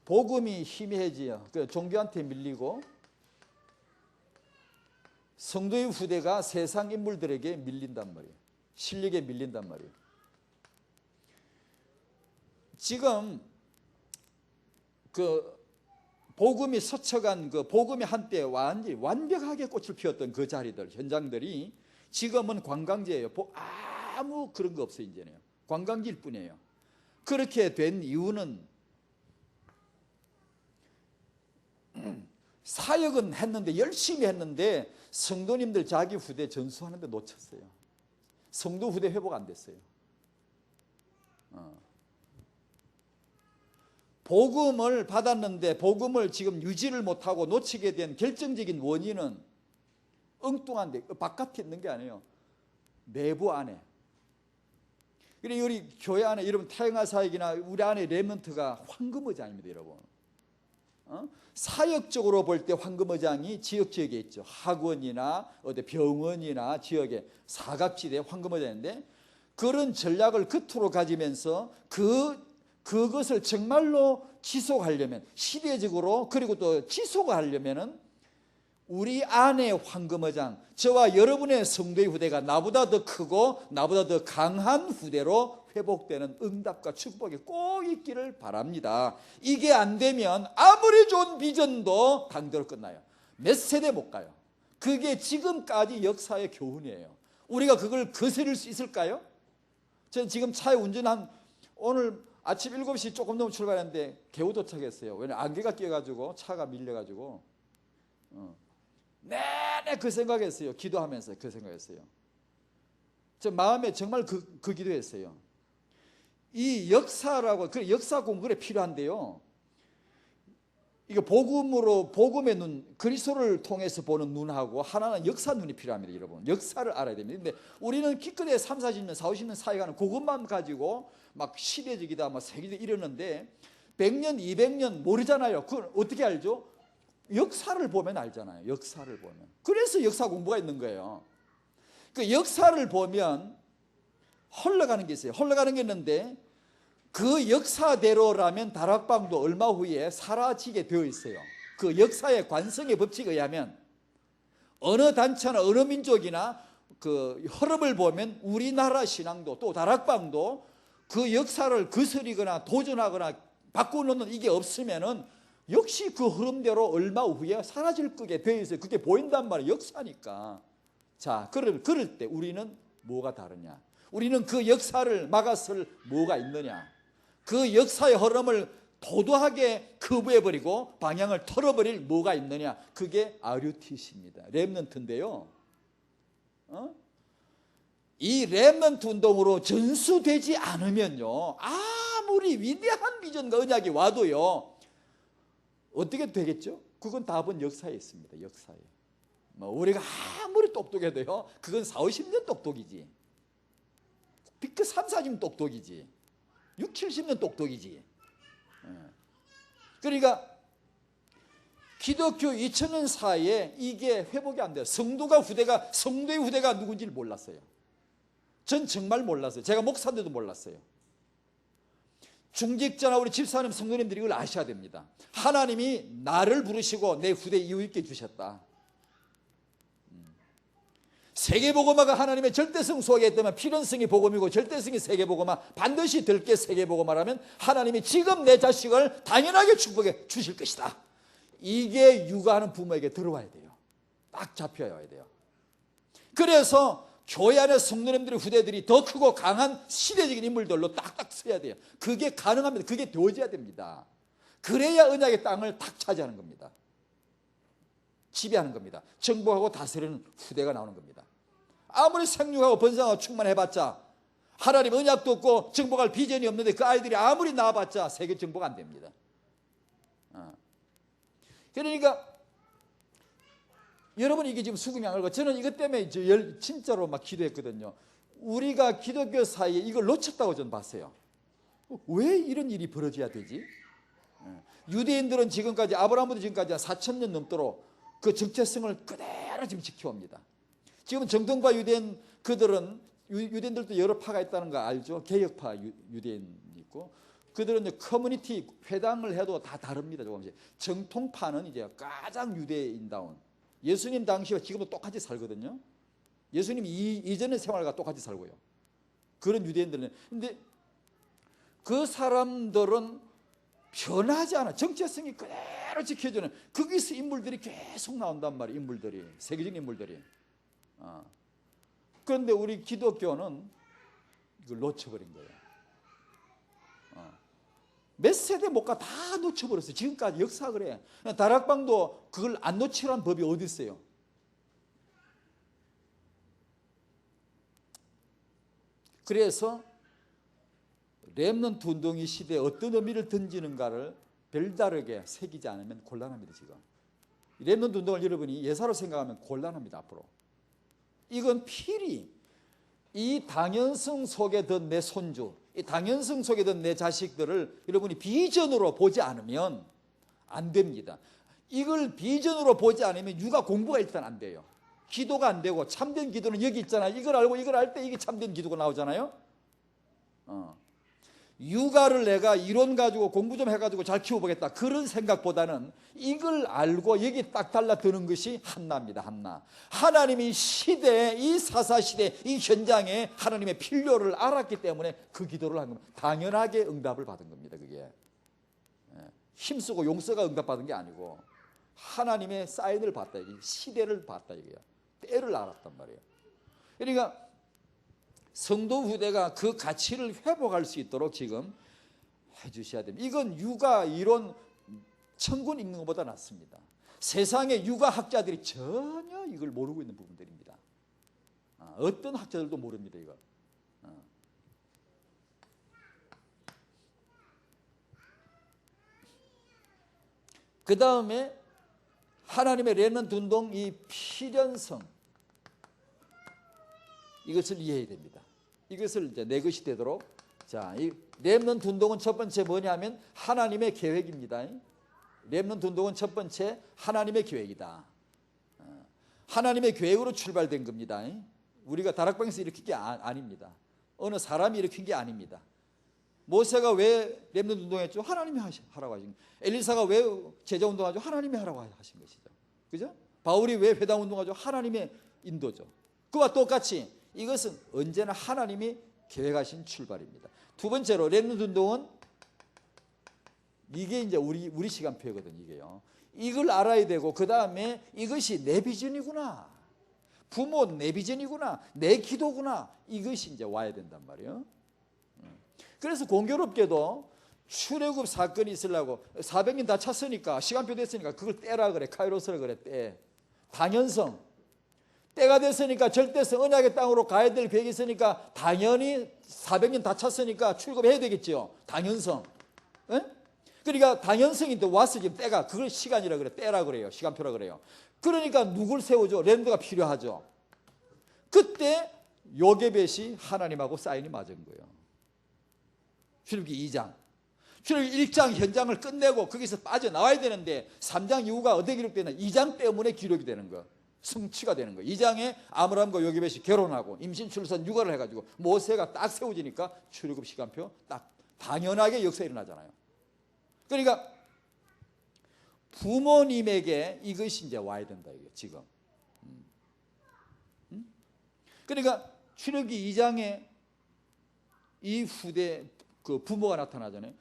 복음이 희미해지요. 종교한테 밀리고 성도의 후대가 세상 인물들에게 밀린단 말이에요. 실력에 밀린단 말이에요. 지금 그 복음이 스쳐간 그 복음이 한때 완벽하게 꽃을 피웠던 그 자리들, 현장들이 지금은 관광지예요. 아무 그런 거 없어요. 이제는 관광지일 뿐이에요. 그렇게 된 이유는 사역은 했는데 열심히 했는데 성도님들 자기 후대 전수하는데 놓쳤어요. 성도 후대 회복 안 됐어요. 복음을 받았는데 복음을 지금 유지를 못하고 놓치게 된 결정적인 원인은 엉뚱한데 바깥에 있는 게 아니에요. 내부 안에. 그래 우리 교회 안에 여러분 태영아 사역이나 우리 안에 렘넌트가 황금의장입니다, 여러분. 사역적으로 볼 때 황금의장이 지역에 있죠. 학원이나 어디 병원이나 지역에 사각지대에 황금의장인데 그런 전략을 겉으로 가지면서 그것을 정말로 지속하려면 시대적으로 그리고 또 지속하려면은 우리 안에 황금의장, 저와 여러분의 성도의 후대가 나보다 더 크고 나보다 더 강한 후대로 회복되는 응답과 축복이 꼭 있기를 바랍니다. 이게 안 되면 아무리 좋은 비전도 강도로 끝나요. 몇 세대 못 가요. 그게 지금까지 역사의 교훈이에요. 우리가 그걸 거스릴 수 있을까요? 저는 지금 차에 운전한 오늘 아침 7시 조금 넘어 출발했는데 겨우 도착했어요. 왜냐면 안개가 끼어가지고 차가 밀려가지고 내내 그 생각했어요. 기도하면서 그 생각했어요. 저 마음에 정말 그 기도했어요. 이 역사라고, 그 역사 공부가 필요한데요. 이거 복음의 눈, 그리스도를 통해서 보는 눈하고 하나는 역사 눈이 필요합니다, 여러분. 역사를 알아야 됩니다. 근데 우리는 기껏해 3, 40년, 4, 50년 사이 가는 그것만 가지고 막 시대적이다, 막 세계적 이러는데 100년, 200년 모르잖아요. 그걸 어떻게 알죠? 역사를 보면 알잖아요. 역사를 보면. 그래서 역사 공부가 있는 거예요. 그 역사를 보면 흘러가는 게 있어요. 흘러가는 게 있는데 그 역사대로라면 다락방도 얼마 후에 사라지게 되어 있어요. 그 역사의 관성의 법칙에 의하면 어느 단체나 어느 민족이나 그 흐름을 보면 우리나라 신앙도 또 다락방도 그 역사를 거스리거나 도전하거나 바꾸는 이게 없으면은 역시 그 흐름대로 얼마 후에 사라질 거게 되어 있어요. 그게 보인단 말이에요. 역사니까. 자, 그럴 때 우리는 뭐가 다르냐? 우리는 그 역사를 막았을 뭐가 있느냐? 그 역사의 흐름을 도도하게 거부해버리고 방향을 틀어버릴 뭐가 있느냐? 그게 RUTC입니다. 렘넌트인데요. 이 렘넌트 운동으로 전수되지 않으면요, 아무리 위대한 비전과 언약이 와도요, 어떻게 되겠죠? 그건 답은 역사에 있습니다. 역사에. 뭐 우리가 아무리 똑똑해도요, 그건 4, 50년 똑똑이지. 그 3, 40년 똑똑이지. 6, 70년 똑똑이지. 그러니까 기독교 2000년 사이에 이게 회복이 안 돼요. 성도의 후대가 누군지를 몰랐어요. 전 정말 몰랐어요. 제가 목사인데도 몰랐어요. 중직자나 우리 집사님, 성도님들이 이걸 아셔야 됩니다. 하나님이 나를 부르시고 내 후대 이유 있게 주셨다. 세계복음화가 하나님의 절대성 속에 있다면 필연성이 복음이고 절대성이 세계복음화, 반드시 될 게 세계복음화라면 하나님이 지금 내 자식을 당연하게 축복해 주실 것이다. 이게 육아하는 부모에게 들어와야 돼요. 딱 잡혀야 돼요. 그래서 교회 안에 성도님들의 후대들이 더 크고 강한 시대적인 인물들로 딱딱 서야 돼요. 그게 가능합니다. 그게 되어져야 됩니다. 그래야 언약의 땅을 딱 차지하는 겁니다. 지배하는 겁니다. 정복하고 다스리는 후대가 나오는 겁니다. 아무리 생육하고 번성하고 충만해봤자 하나님 언약도 없고 정복할 비전이 없는데 그 아이들이 아무리 낳아봤자 세계 정복 안 됩니다. 그러니까 여러분, 이게 지금 수긍이 안 가고 저는 이것 때문에 진짜로 막 기도했거든요. 우리가 기독교 사이에 이걸 놓쳤다고 저는 봤어요. 왜 이런 일이 벌어져야 되지? 유대인들은 지금까지, 아브라함부터 지금까지 한 4,000년 넘도록 그 정체성을 그대로 지금 지켜옵니다. 지금 정통파 유대인, 그들은, 유대인들도 여러 파가 있다는 거 알죠? 개혁파 유대인이 있고, 그들은 이제 커뮤니티 회당을 해도 다 다릅니다. 조금씩. 정통파는 이제 가장 유대인다운, 예수님 당시와 지금도 똑같이 살거든요. 예수님 이전의 생활과 똑같이 살고요. 그런 유대인들은. 근데 그 사람들은 변하지 않아. 정체성이 그대로 지켜주는, 거기서 인물들이 계속 나온단 말이에요. 인물들이, 세계적인 인물들이. 그런데 우리 기독교는 이걸 놓쳐버린 거예요. 몇 세대 못 가 다 놓쳐버렸어요. 지금까지 역사 그래. 다락방도 그걸 안 놓치라는 법이 어디 있어요? 그래서 렘넌트 운동이 시대에 어떤 의미를 던지는가를 별다르게 새기지 않으면 곤란합니다. 지금 렘넌트 운동을 여러분이 예사로 생각하면 곤란합니다. 앞으로 이건 필히 이 당연성 속에 든 내 손주, 이 당연성 속에 든 내 자식들을 여러분이 비전으로 보지 않으면 안 됩니다. 이걸 비전으로 보지 않으면 육아 공부가 일단 안 돼요. 기도가 안 되고, 참된 기도는 여기 있잖아요. 이걸 알고 이걸 할 때 이게 참된 기도가 나오잖아요. 육아를 내가 이론 가지고 공부 좀 해가지고 잘 키워보겠다, 그런 생각보다는 이걸 알고 여기 딱 달라드는 것이 한나입니다. 한나. 하나님이 시대에, 이 사사시대 이 현장에 하나님의 필요를 알았기 때문에 그 기도를 한 겁니다. 당연하게 응답을 받은 겁니다. 그게 힘쓰고 용서가 응답받은 게 아니고 하나님의 사인을 봤다, 이게 시대를 봤다, 이게요. 때를 알았단 말이에요. 그러니까 성도 후대가 그 가치를 회복할 수 있도록 지금 해주셔야 됩니다. 이건 육아 이론 천군 읽는 것보다 낫습니다. 세상의 육아학자들이 전혀 이걸 모르고 있는 부분들입니다. 어떤 학자들도 모릅니다. 이거. 그 다음에 하나님의 렘넌트 운동, 이 필연성, 이것을 이해해야 됩니다. 이것을 이제 내 것이 되도록. 자, 이 렘넌트 운동은 첫 번째 뭐냐면 하나님의 계획입니다. 렘넌트 운동은 첫 번째 하나님의 계획이다. 하나님의 계획으로 출발된 겁니다. 우리가 다락방에서 일으킨 게 아닙니다. 어느 사람이 일으킨 게 아닙니다. 모세가 왜 렘넌트 운동했죠? 하나님이 하라고 하신 거예요. 엘리사가 왜 제자 운동하죠? 하나님이 하라고 하신 것이죠. 그죠? 바울이 왜 회당 운동하죠? 하나님의 인도죠. 그와 똑같이 이것은 언제나 하나님이 계획하신 출발입니다. 두 번째로 렘넌트 운동은 이게 이제 우리 시간표거든요. 이게요. 이걸 알아야 되고 그 다음에 이것이 내 비전이구나. 부모 내 비전이구나. 내 기도구나. 이것이 이제 와야 된단 말이에요. 그래서 공교롭게도 출애굽 사건이 있으려고 400년 다 찼으니까 시간표 됐으니까 그걸 떼라 그래. 카이로스라 그래. 떼. 당연성. 때가 됐으니까 절대성 언약의 땅으로 가야 될 계획이 있으니까 당연히 400년 다 찼으니까 출급해야 되겠죠. 당연성. 에? 그러니까 당연성이 또 왔어. 지금 때가. 그걸 시간이라 그래. 때라 그래요. 시간표라 그래요. 그러니까 누굴 세우죠? 렘너가 필요하죠. 그때 요게벳이 하나님하고 사인이 맞은 거예요. 출애굽기 2장. 출애굽기 1장 현장을 끝내고 거기서 빠져나와야 되는데 3장 이후가 어디에 기록되나? 2장 때문에 기록이 되는 거. 성취가 되는 거예요. 2장에 아므람과 요게벳이 결혼하고 임신 출산 육아를 해가지고 모세가 딱 세워지니까 출애굽 시간표 딱 당연하게 역사가 일어나잖아요. 그러니까 부모님에게 이것이 이제 와야 된다 이게 지금. 그러니까 출애굽기 2장에 이 후대 그 부모가 나타나잖아요.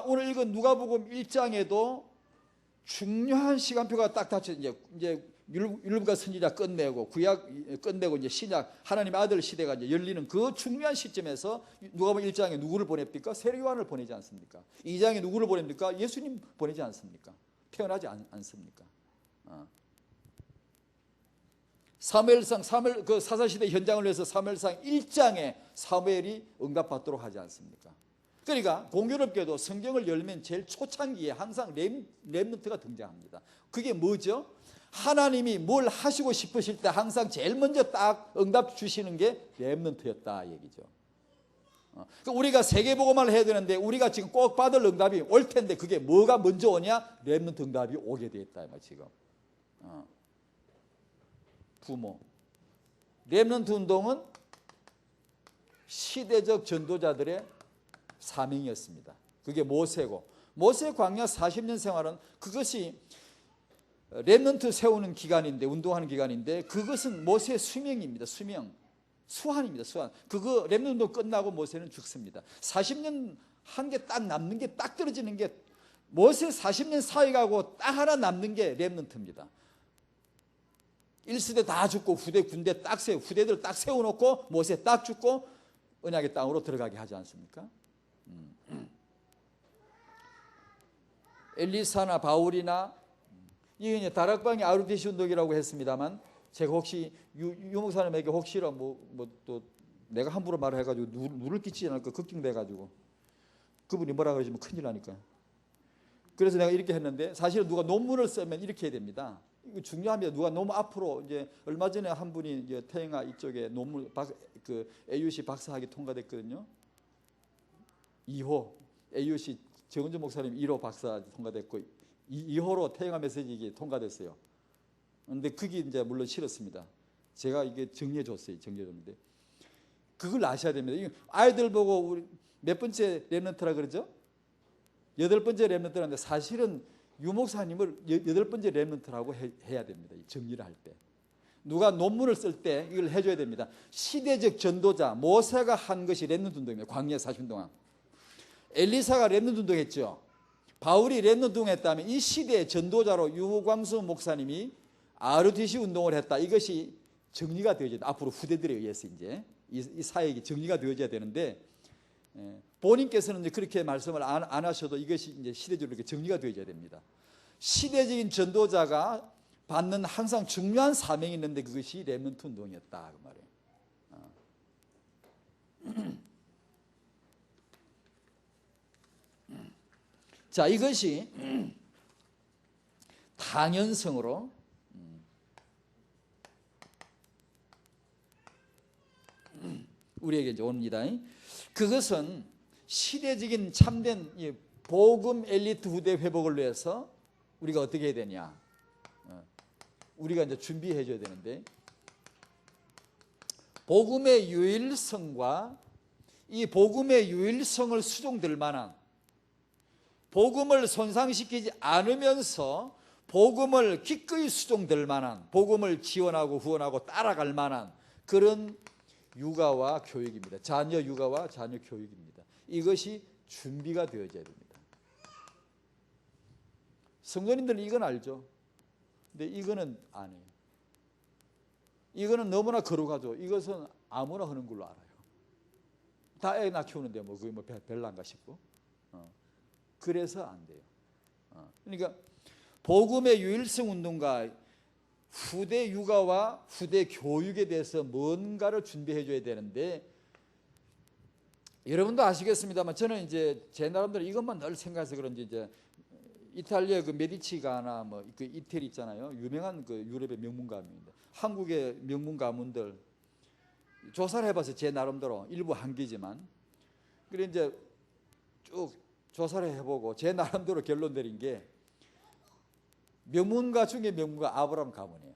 오늘 읽은 누가복음 1장에도 중요한 시간표가 딱 닫혀 이제 율법과 선지자 끝내고 구약 끝내고 이제 신약 하나님의 아들 시대가 이제 열리는 그 중요한 시점에서 누가복음 1장에 누구를 보냅니까? 세례요한을 보내지 않습니까? 2장에 누구를 보냅니까? 예수님 보내지 않습니까? 태어나지 않습니까? 사무엘상 그 사사시대 현장을 위해서 사무엘상 1장에 사무엘이 응답받도록 하지 않습니까? 그러니까 공교롭게도 성경을 열면 제일 초창기에 항상 렘넌트가 등장합니다. 그게 뭐죠? 하나님이 뭘 하시고 싶으실 때 항상 제일 먼저 딱 응답 주시는 게 렘넌트였다 얘기죠. 그러니까 우리가 세계복음을 해야 되는데 우리가 지금 꼭 받을 응답이 올 텐데 그게 뭐가 먼저 오냐? 렘넌트 응답이 오게 돼 있다 지금. 부모. 렘넌트 운동은 시대적 전도자들의 사명이었습니다. 그게 모세고 모세 광야 40년 생활은 그것이 렘넌트 세우는 기간인데 운동하는 기간인데 그것은 모세의 수명입니다. 수환입니다. 수환. 그거 렘넌트 운동 끝나고 모세는 죽습니다. 40년 한 게 딱 남는 게 딱 떨어지는 게 모세 40년 사역하고 딱 하나 남는 게 렘넌트입니다. 1세대 다 죽고 군대 딱 후대들 딱 세워놓고 모세 딱 죽고 언약의 땅으로 들어가게 하지 않습니까? 엘리사나 바울이나 이게 다락방이 아르디시 운동이라고 했습니다만 제가 혹시 유 목사님에게 혹시라 또 내가 함부로 말을 해가지고 누를 끼치지 않을까 걱정돼가지고 그분이 뭐라 그러시면 큰일 나니까. 그래서 내가 이렇게 했는데 사실은 누가 논문을 쓰면 이렇게 해야 됩니다. 이거 중요합니다. 누가 너무 앞으로 이제 얼마 전에 한 분이 이제 태영아 이쪽에 논문 그 AUC 박사학위 통과됐거든요. 2호 AUC 정은주 목사님 1호 박사 통과됐고 2호로 태영아 메시지 통과됐어요. 그런데 그게 이제 물론 싫었습니다. 제가 이게 정리해줬어요. 정리해줬는데 그걸 아셔야 됩니다. 아이들 보고 우리 몇 번째 렘넌트라 그러죠? 8번째 렘넌트라는데 사실은 유 목사님을 8번째 렘넌트라고 해야 됩니다. 정리를 할 때. 누가 논문을 쓸 때 이걸 해줘야 됩니다. 시대적 전도자 모세가 한 것이 렘넌트 운동입니다. 광야 40년 동안. 엘리사가 렘넌트 운동했죠. 바울이 렘넌트 운동했다면 이 시대의 전도자로 유광수 목사님이 아르디시 운동을 했다. 이것이 정리가 되어져야 돼. 앞으로 후대들에 의해서 이제 이 사역이 정리가 되어져야 되는데 본인께서는 이제 그렇게 말씀을 안 하셔도 이것이 이제 시대적으로 이렇게 정리가 되어야 됩니다. 시대적인 전도자가 받는 항상 중요한 사명이 있는데 그것이 렘넌트 운동이었다 그 말이에요. 자, 이것이 당연성으로 우리에게 이제 옵니다. 그것은 시대적인 참된 복음 엘리트 후대 회복을 위해서 우리가 어떻게 해야 되냐? 우리가 이제 준비해 줘야 되는데, 복음의 유일성과 이 복음의 유일성을 수종될 만한, 복음을 손상시키지 않으면서 복음을 기꺼이 수종될 만한, 복음을 지원하고 후원하고 따라갈 만한 그런 육아와 교육입니다. 자녀 육아와 자녀 교육입니다. 이것이 준비가 되어져야 됩니다. 성도님들은 이건 알죠. 근데 이거는 안 해요. 이거는 너무나 거룩하죠. 이것은 아무나 하는 걸로 알아요. 다 애 낳 키우는데 뭐 그게 뭐 별난가 싶고. 그래서 안 돼요. 그러니까 복음의 유일성 운동과 후대 육아와 후대 교육에 대해서 뭔가를 준비해 줘야 되는데, 여러분도 아시겠습니다만 저는 이제 제 나름대로 이것만 늘 생각해서 그런지 이제 이탈리아 그 메디치가나 뭐 그 이태리 있잖아요. 유명한 그 유럽의 명문 가문입니다. 한국의 명문 가문들 조사를 해봐서 제 나름대로 일부 한계지만 그래 이제 쭉 조사를 해보고 제 나름대로 결론 내린 게, 명문가 중에 명문가 아브라함 가문이에요.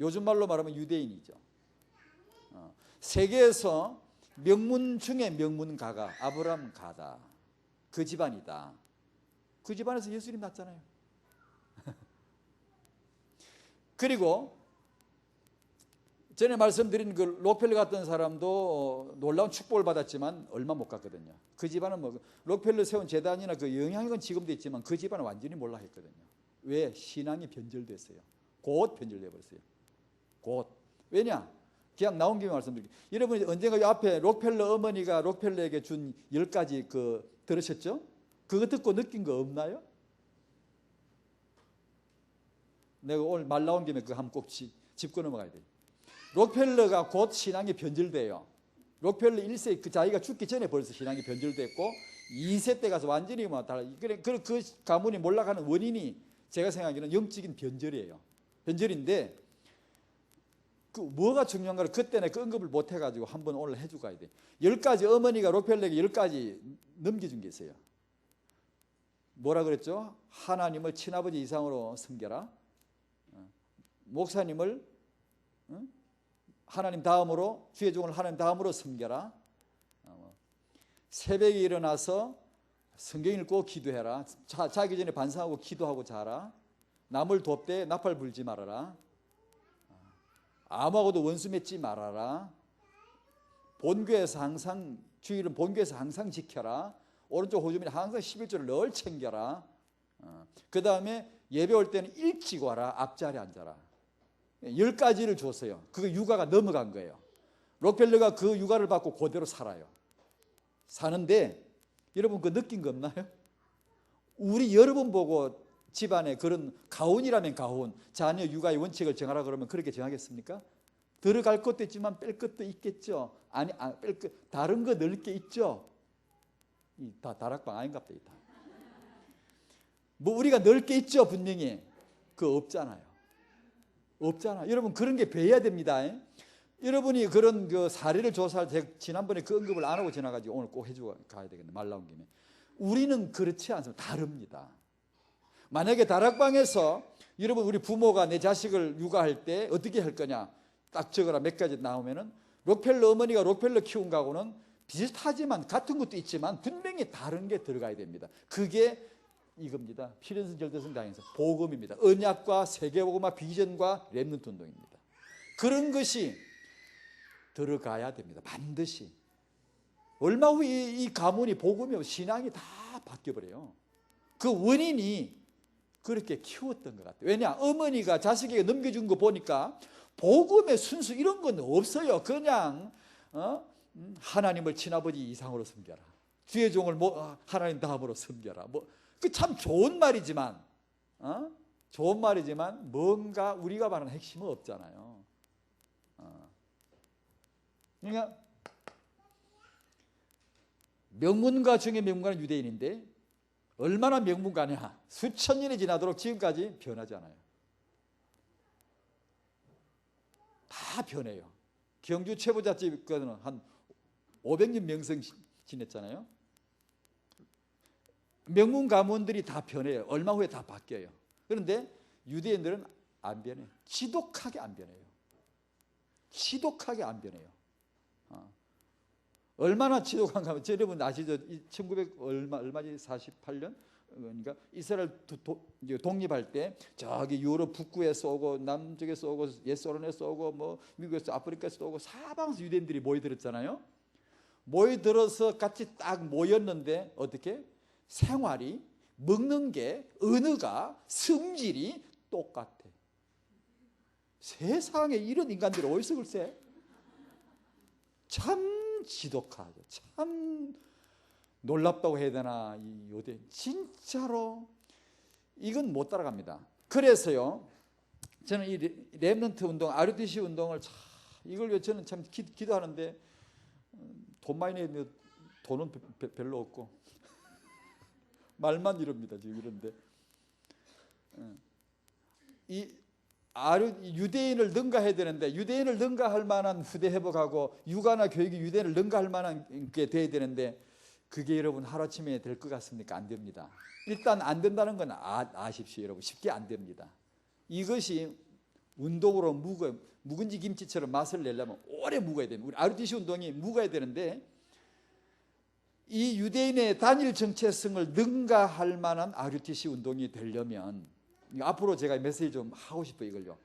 요즘 말로 말하면 유대인이죠. 세계에서 명문 중에 명문가가 아브라함 가다. 그 집안이다. 그 집안에서 예수님 낳았잖아요. 그리고 전에 말씀드린 그 록펠러 같은 사람도 놀라운 축복을 받았지만 얼마 못 갔거든요. 그 집안은 뭐 록펠러 세운 재단이나 그 영향력은 지금도 있지만 그 집안은 완전히 몰라 했거든요. 왜? 신앙이 변절됐어요. 곧 변절돼 버렸어요. 곧. 왜냐? 그냥 나온 김에 말씀드릴게요. 여러분이 언젠가 이 앞에 록펠러 어머니가 록펠러에게 준 10가지 그 들으셨죠? 그거 듣고 느낀 거 없나요? 내가 오늘 말 나온 김에 그거 한번 꼭 짚고 넘어가야 돼요. 록펠러가 곧 신앙이 변절돼요. 록펠러 1세 그 자기가 죽기 전에 벌써 신앙이 변절됐고 2세 때 가서 완전히 뭐 달라. 그 가문이 몰락하는 원인이 제가 생각하기에는 영적인 변절이에요. 변절인데 그 뭐가 중요한가를 그때는 그 언급을 못 해가지고 한번 오늘 해주고 가야 돼. 10가지 어머니가 록펠러에게 10가지 넘겨준 게 있어요. 뭐라 그랬죠? 하나님을 친아버지 이상으로 섬겨라. 목사님을 하나님 다음으로, 주의 종을 하나님 다음으로 섬겨라. 새벽에 일어나서 성경 읽고 기도해라. 자기 전에 반성하고 기도하고 자라. 남을 돕되 나팔 불지 말아라. 아무하고도 원수 맺지 말아라. 본교에서 항상, 주일은 본교에서 항상 지켜라. 오른쪽 호주머니 항상 11조를 늘 챙겨라. 그 다음에 예배 올 때는 일찍 와라. 앞자리에 앉아라. 10가지를 줬어요. 그거 육아가 넘어간 거예요. 록펠러가 그 육아를 받고 그대로 살아요. 사는데 여러분 그 느낀 거 없나요? 우리 여러분 보고 집안에 그런 가훈이라면 가훈, 자녀 육아의 원칙을 정하라 그러면 그렇게 정하겠습니까? 들어갈 것도 있지만 뺄 것도 있겠죠. 아니, 뺄 것, 다른 거 넣을 게 있죠. 다 다락방 아닌갑다. 뭐 우리가 넣을 게 있죠, 분명히. 그거 없잖아요. 없잖아. 여러분 그런 게 배워야 됩니다. 여러분이 그런 그 사례를 조사할 때 지난번에 그 언급을 안 하고 지나가지고 오늘 꼭 해주고 가야 되겠네. 말 나온 김에. 우리는 그렇지 않습니다. 다릅니다. 만약에 다락방에서 여러분 우리 부모가 내 자식을 육아할 때 어떻게 할 거냐 딱 적어라 몇 가지 나오면은 록펠러 어머니가 록펠러 키운 거하고는 비슷하지만 같은 것도 있지만 분명히 다른 게 들어가야 됩니다. 그게 이겁니다. 필연성 절대성 다행성 복음입니다. 언약과 세계복음과 비전과 렘넌트 운동입니다. 그런 것이 들어가야 됩니다. 반드시. 얼마 후에 이 가문이 복음이 신앙이 다 바뀌어버려요. 그 원인이 그렇게 키웠던 것 같아요. 왜냐? 어머니가 자식에게 넘겨준 거 보니까 복음의 순수 이런 건 없어요. 그냥 하나님을 친아버지 이상으로 섬겨라. 주의 종을 하나님 다음으로 섬겨라. 그 참 좋은 말이지만, 좋은 말이지만 뭔가 우리가 말하는 핵심은 없잖아요. 그러니까 명문가 중에 명문가는 유대인인데 얼마나 명문가냐? 수천 년이 지나도록 지금까지 변하지 않아요. 다 변해요. 경주 최부잣집 한 500년 명성 지냈잖아요. 명문 가문들이 다 변해요. 얼마 후에 다 바뀌어요. 그런데 유대인들은 안 변해요. 지독하게 안 변해요. 지독하게 안 변해요. 얼마나 지독한가 하면 여러분 아시죠? 1900 얼마지 48년 그러니까 이스라엘 독립할 때 저기 유럽 북부에서 오고 남쪽에서 오고 옛소련에서 오고 뭐 미국에서 아프리카에서 오고 사방에서 유대인들이 모여들었잖아요. 모여들어서 같이 딱 모였는데 어떻게? 생활이, 먹는 게, 언어가, 성질이 똑같아. 세상에 이런 인간들이 어디서 글쎄? 참 지독하죠. 참 놀랍다고 해야 되나 이 유대. 진짜로 이건 못 따라갑니다. 그래서요, 저는 이 렘넌트 운동, RUTC 운동을 이걸 왜 저는 참 기도하는데 돈 많이 내는데 돈은 별로 없고 말만 이럽니다. 지금 이런데 이 유대인을 능가해야 되는데 유대인을 능가할 만한 후대 회복하고 육아나 교육이 유대인을 능가할 만한 게 돼야 되는데 그게 여러분 하루아침에 될 것 같습니까? 안 됩니다. 일단 안 된다는 건 아십시오. 여러분 쉽게 안 됩니다. 이것이 운동으로 묵은지 김치처럼 맛을 내려면 오래 묵어야 됩니다. 우리 RUTC 운동이 묵어야 되는데 이 유대인의 단일 정체성을 능가할 만한 RUTC 운동이 되려면 앞으로 제가 메시지 좀 하고 싶어요. 이걸요.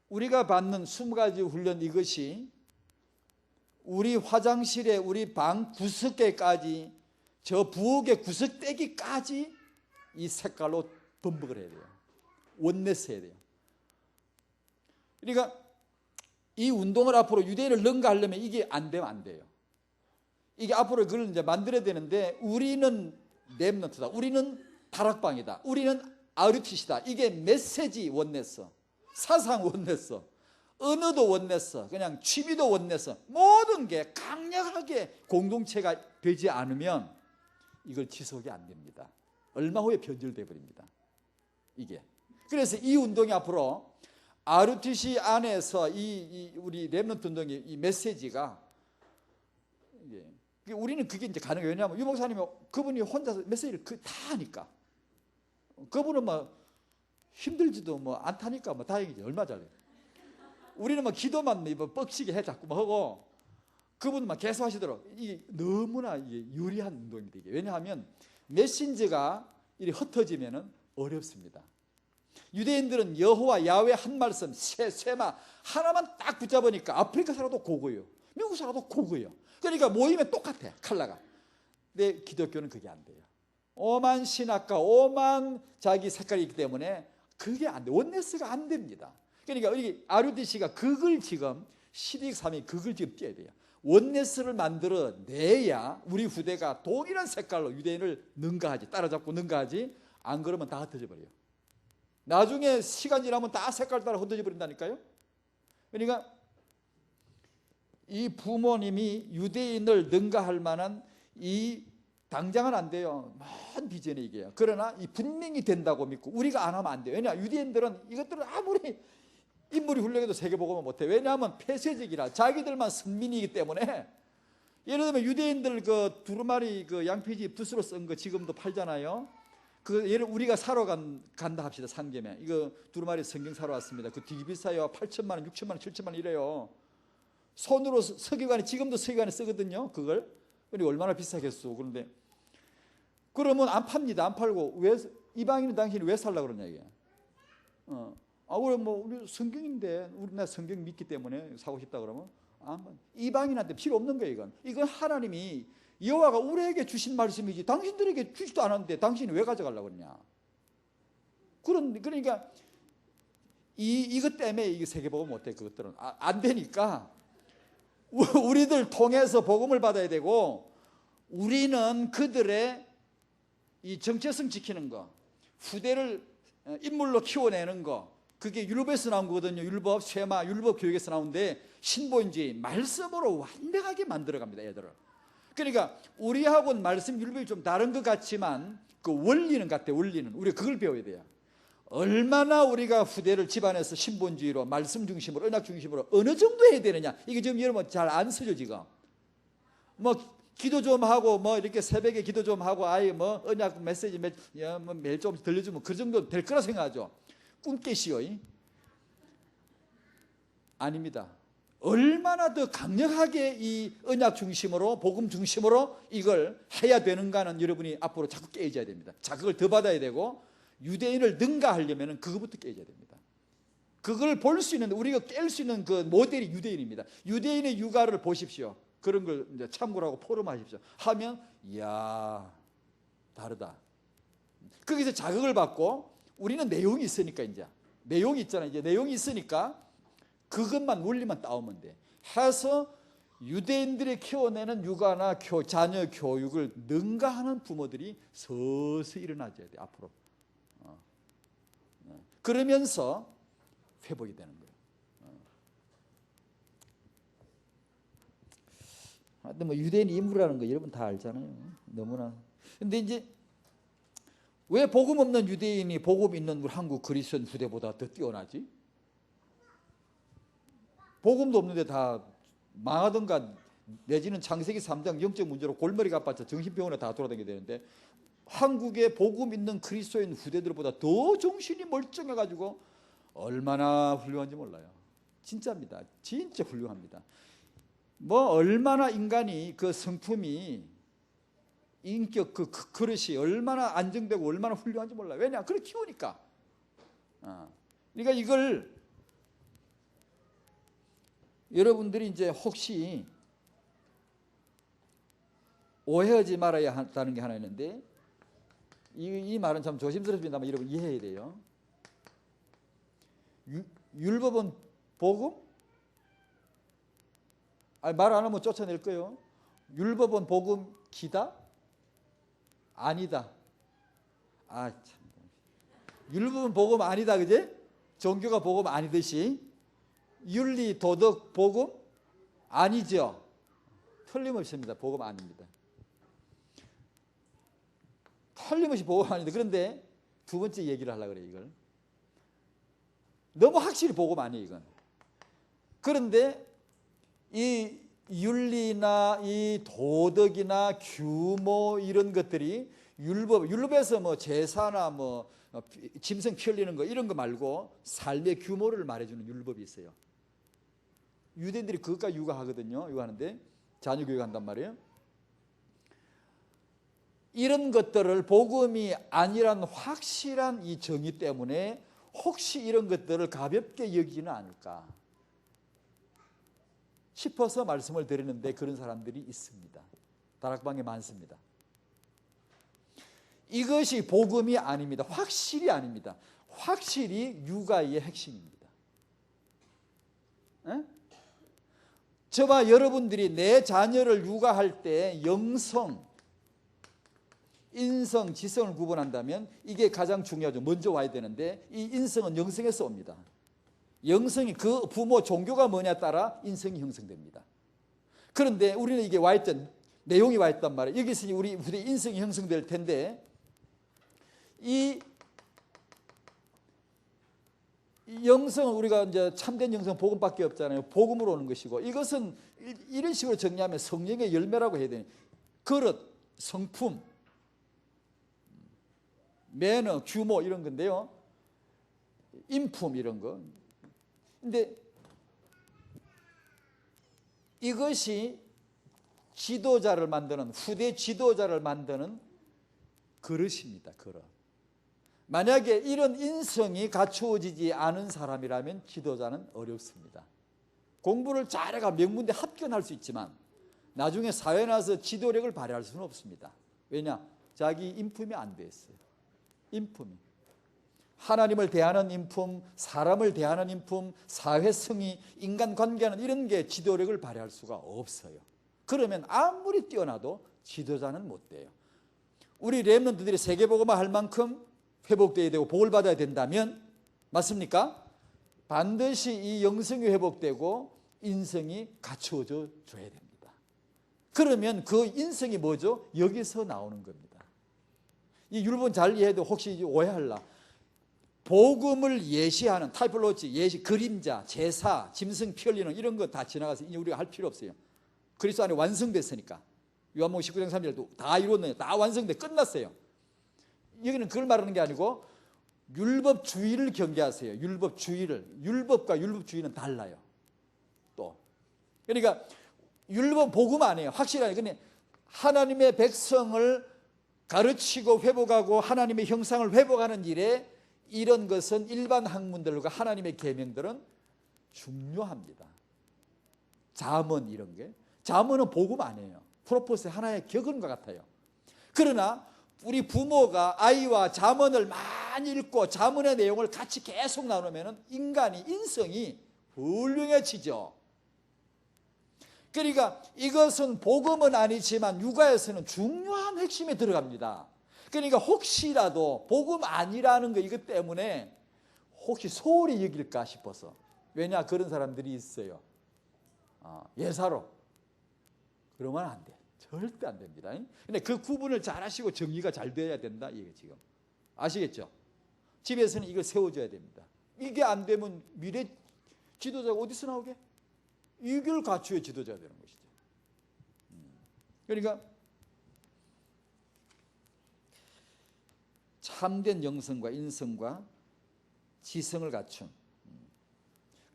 우리가 받는 20가지 훈련 이것이 우리 화장실에 우리 방 구석에까지 저 부엌의 구석대기까지 이 색깔로 번복을 해야 돼요. 원내스 해야 돼요. 그러니까 이 운동을 앞으로 유대인을 능가하려면 이게 안 되면 안 돼요. 이게 앞으로 그걸 이제 만들어야 되는데 우리는 렘넌트다. 우리는 다락방이다. 우리는 RUTC다. 이게 메시지 원냈어. 사상 원냈어. 언어도 원냈어. 그냥 취미도 원냈어. 모든 게 강력하게 공동체가 되지 않으면 이걸 지속이 안 됩니다. 얼마 후에 변질돼 버립니다. 이게. 그래서 이 운동이 앞으로 RUTC 안에서 우리 렘넌트 운동의 이 메시지가 우리는 그게 이제 가능해요. 왜냐하면 유 목사님이 그분이 혼자서 메시지를 다 하니까. 그분은 뭐 힘들지도 뭐 안 타니까 뭐 다행이지. 얼마 잘해. 우리는 뭐 기도만 뭐 뻑시게 해 자꾸 뭐 하고 그분만 계속 하시도록 이게 너무나 이게 유리한 운동입니다. 이게. 왜냐하면 메신저가 이렇게 흩어지면은 어렵습니다. 유대인들은 여호와 야훼 한 말씀 쇠마 하나만 딱 붙잡으니까 아프리카 사람도 고고요. 미국 사람도 고고요. 그러니까 모이면 똑같아 칼라가. 근데 기독교는 그게 안 돼요. 오만 신학과 오만 자기 색깔이 있기 때문에 그게 안 돼. 원네스가 안 됩니다. 그러니까 우리 RUTC가 그걸 지금 12.3이 그걸 지금 띄어야 돼요. 원네스를 만들어 내야 우리 후대가 동일한 색깔로 유대인을 능가하지, 따라잡고 능가하지. 안 그러면 다 흩어져 버려요. 나중에 시간 지나면 다 색깔 따라 흩어져 버린다니까요. 그러니까 이 부모님이 유대인을 능가할 만한 이 당장은 안 돼요. 먼 비전에 이게요. 그러나 이 분명히 된다고 믿고 우리가 안 하면 안 돼요. 왜냐 유대인들은 이것들은 아무리 인물이 훌륭해도 세계복음은 못해. 왜냐하면 폐쇄적이라 자기들만 선민이기 때문에. 예를 들면 유대인들 그 두루마리 그 양피지 붓으로 쓴 거 지금도 팔잖아요. 그 예를 우리가 사러 간다 합시다. 상점에 이거 두루마리 성경 사러 왔습니다. 그 되게 비싸요. 8천만 원, 6천만 원, 7천만 원 이래요. 손으로 서기관이 지금도 서기관이 쓰거든요. 그걸. 그리고 얼마나 비싸겠어. 그런데 그러면 안 팝니다. 안 팔고 왜 이방인은 당신이 왜 살라 그러냐 이게. 우리 뭐 우리 성경인데 우리나라 성경 믿기 때문에 사고 싶다 그러면 이방인한테 필요 없는 거예요. 이건 하나님이 여호와가 우리에게 주신 말씀이지 당신들에게 주지도 않았는데 당신이 왜 가져가려고 그러냐. 그러니까 이것 때문에 이게 세계복음 못해. 그것들은 안 되니까 우리들 통해서 복음을 받아야 되고, 우리는 그들의 이 정체성 지키는 거, 후대를 인물로 키워내는 거, 그게 율법에서 나온 거거든요. 율법, 쇠마, 율법 교육에서 나오는데 신본주의, 말씀으로 완벽하게 만들어갑니다, 애들을. 그러니까 우리하고는 말씀, 율법이 좀 다른 것 같지만 그 원리는 같아요. 원리는 우리가 그걸 배워야 돼요. 얼마나 우리가 후대를 집안에서 신본주의로, 말씀 중심으로, 언약 중심으로 어느 정도 해야 되느냐, 이게 지금 여러분 잘 안 쓰죠. 지금 뭐 기도 좀 하고, 뭐 이렇게 새벽에 기도 좀 하고, 아예 뭐 언약 메시지 매일 좀 들려주면 그 정도 될 거라 생각하죠. 꿈깨시오. 아닙니다. 얼마나 더 강력하게 이 언약 중심으로, 복음 중심으로 이걸 해야 되는가는 여러분이 앞으로 자꾸 깨져야 됩니다. 자극을 더 받아야 되고, 유대인을 능가하려면 그거부터 깨져야 됩니다. 그걸 볼 수 있는, 우리가 깰 수 있는 그 모델이 유대인입니다. 유대인의 육아를 보십시오. 그런 걸 이제 참고하고 포럼하십시오. 하면 이야, 다르다. 거기서 자극을 받고, 우리는 내용이 있으니까, 이제 내용이 있잖아요. 이제 내용이 있으니까 그것만, 원리만 따오면 돼. 해서 유대인들이 키워내는 육아나 자녀 교육을 능가하는 부모들이 서서히 일어나줘야 돼, 앞으로. 그러면서 회복이 되는 거예요. 하여튼 뭐 유대인 인물이라는 거 여러분 다 알잖아요. 너무나. 근데 이제 왜 복음 없는 유대인이 복음 있는 우리 한국 그리스도인 후대보다 더 뛰어나지? 복음도 없는데 다 망하던가, 내지는 창세기 3장 영적 문제로 골머리가 아파서 정신병원에 다 돌아다니게 되는데, 한국에 복음 있는 그리스도인 후대들보다 더 정신이 멀쩡해가지고 얼마나 훌륭한지 몰라요. 진짜입니다. 진짜 훌륭합니다. 뭐 얼마나 인간이 그 성품이, 인격 그 그릇이 얼마나 안정되고 얼마나 훌륭한지 몰라요. 왜냐? 그렇게 키우니까. 그러니까 이걸 여러분들이 이제 혹시 오해하지 말아야 한다는 게 하나 있는데, 이 말은 참 조심스럽습니다만 여러분 이해해야 돼요. 율법은 복음? 말 안 하면 쫓아낼 거예요. 율법은 복음 기다? 아니다. 참. 율법은 복음 아니다, 그제? 종교가 복음 아니듯이 윤리, 도덕, 복음 아니죠. 틀림없습니다. 복음 아닙니다. 틀림없이 복음 아닌데, 그런데 두 번째 얘기를 하려고 그래요. 이걸 너무 확실히 복음 아니에요, 이건. 그런데 이 윤리나 이 도덕이나 규모, 이런 것들이 율법에서 뭐 제사나 뭐 짐승 피 흘리는 거 이런 거 말고 삶의 규모를 말해주는 율법이 있어요. 유대인들이 그것까지 육아하거든요. 육아하는데 자녀 교육한단 말이에요. 이런 것들을 복음이 아니란 확실한 이 정의 때문에 혹시 이런 것들을 가볍게 여기지는 않을까 싶어서 말씀을 드리는데, 그런 사람들이 있습니다. 다락방에 많습니다. 이것이 복음이 아닙니다. 확실히 아닙니다. 확실히 육아의 핵심입니다. 에? 저와 여러분들이 내 자녀를 육아할 때 영성, 인성, 지성을 구분한다면 이게 가장 중요하죠. 먼저 와야 되는데, 이 인성은 영성에서 옵니다. 영성이 그 부모 종교가 뭐냐에 따라 인성이 형성됩니다. 그런데 우리는 이게 와있던 내용이 와있단 말이에요. 여기서 우리 인성이 형성될 텐데, 이 영성은 우리가 이제 참된 영성 복음밖에 없잖아요. 복음으로 오는 것이고, 이것은 이런 식으로 정리하면 성령의 열매라고 해야 되는, 그릇, 성품, 매너, 규모 이런 건데요. 인품 이런 거. 근데 이것이 지도자를 만드는, 후대 지도자를 만드는 그릇입니다. 그릇. 만약에 이런 인성이 갖추어지지 않은 사람이라면 지도자는 어렵습니다. 공부를 잘해가 명문대 합격할 수 있지만 나중에 사회에 나서 지도력을 발휘할 수는 없습니다. 왜냐? 자기 인품이 안 돼 있어요. 인품이. 하나님을 대하는 인품, 사람을 대하는 인품, 사회성이, 인간관계는 이런 게 지도력을 발휘할 수가 없어요. 그러면 아무리 뛰어나도 지도자는 못 돼요. 우리 렘넌트들이 세계복음화 할 만큼 회복되어야 되고 복을 받아야 된다면 맞습니까? 반드시 이 영성이 회복되고 인성이 갖추어져 줘야 됩니다. 그러면 그 인성이 뭐죠? 여기서 나오는 겁니다. 이 율법 잘 이해해도 혹시 오해할라. 복음을 예시하는 타이폴로지, 예시, 그림자, 제사, 짐승 피 흘리는 이런 거 다 지나가서 우리가 할 필요 없어요. 그리스도 안에 완성됐으니까. 요한복음 19장 3절도 다 이뤘네요. 다 완성돼 끝났어요. 여기는 그걸 말하는 게 아니고 율법주의를 경계하세요. 율법주의를. 율법과 율법주의는 달라요. 또 그러니까 율법 복음 아니에요. 확실하게. 근데 하나님의 백성을 가르치고 회복하고 하나님의 형상을 회복하는 일에 이런 것은 일반 학문들과 하나님의 계명들은 중요합니다. 잠언 이런 게. 잠언은 복음 아니에요. 프로포스의 하나의 격언과 같아요. 그러나 우리 부모가 아이와 잠언을 많이 읽고 잠언의 내용을 같이 계속 나누면 인간이 인성이 훌륭해지죠. 그러니까 이것은 복음은 아니지만 육아에서는 중요한 핵심에 들어갑니다. 그러니까 혹시라도 복음 아니라는 거 이것 때문에 혹시 소홀히 여길까 싶어서. 왜냐 그런 사람들이 있어요. 예사로. 그러면 안 돼. 절대 안 됩니다. 근데 그 구분을 잘 하시고 정리가 잘 되어야 된다. 이게 지금 아시겠죠? 집에서는 이걸 세워줘야 됩니다. 이게 안 되면 미래 지도자가 어디서 나오게? 이걸 갖추어 지도자가 되는 것이죠. 그러니까 참된 영성과 인성과 지성을 갖춘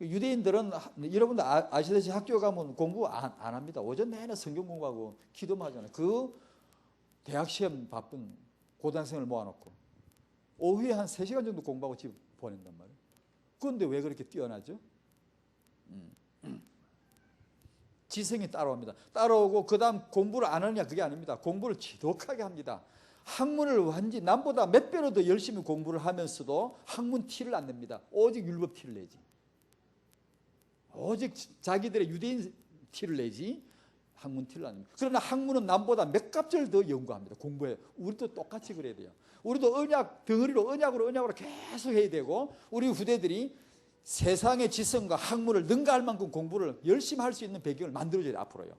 유대인들은 여러분들 아시다시피 학교 가면 공부 안 합니다. 오전 내내 성경 공부하고 기도만 하잖아요. 그 대학 시험 바쁜 고등학생을 모아놓고 오후에 한 3시간 정도 공부하고 집 보낸단 말이에요. 그런데 왜 그렇게 뛰어나죠? 지성이 따라옵니다. 따라오고 그 다음 공부를 안 하느냐 그게 아닙니다. 공부를 지독하게 합니다. 학문을 완전히 남보다 몇 배로 더 열심히 공부를 하면서도 학문 티를 안 냅니다. 오직 율법 티를 내지. 오직 자기들의 유대인 티를 내지 학문 티를 안 냅니다. 그러나 학문은 남보다 몇 값절 더 연구합니다. 공부해. 우리도 똑같이 그래야 돼요. 우리도 언약 덩어리로 언약으로 계속 해야 되고 우리 후대들이 세상의 지성과 학문을 능가할 만큼 공부를 열심히 할 수 있는 배경을 만들어줘야 돼요. 앞으로요.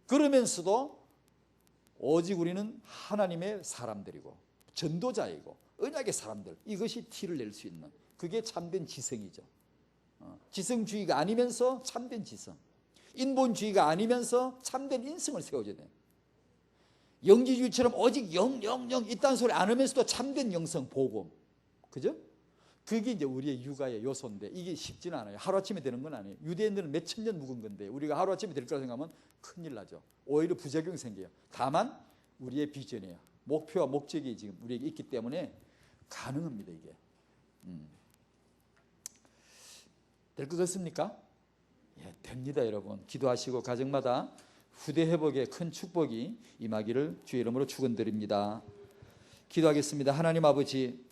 그러면서도 오직 우리는 하나님의 사람들이고 전도자이고 언약의 사람들 이것이 티를 낼 수 있는 그게 참된 지성이죠. 지성주의가 아니면서 참된 지성, 인본주의가 아니면서 참된 인성을 세워줘야 돼요. 영지주의처럼 오직 영 이딴 소리 안 하면서도 참된 영성, 복음. 그죠? 그게 이제 우리의 육아의 요소인데 이게 쉽지는 않아요. 하루아침에 되는 건 아니에요. 유대인들은 몇 천 년 묵은 건데 우리가 하루아침에 될 거라 생각하면 큰일 나죠. 오히려 부작용이 생겨요. 다만 우리의 비전이에요. 목표와 목적이 지금 우리에게 있기 때문에 가능합니다. 이게. 될 것 같습니까? 예, 됩니다. 여러분. 기도하시고 가정마다 후대 회복의 큰 축복이 임하기를 주의 이름으로 축원드립니다. 기도하겠습니다. 하나님 아버지,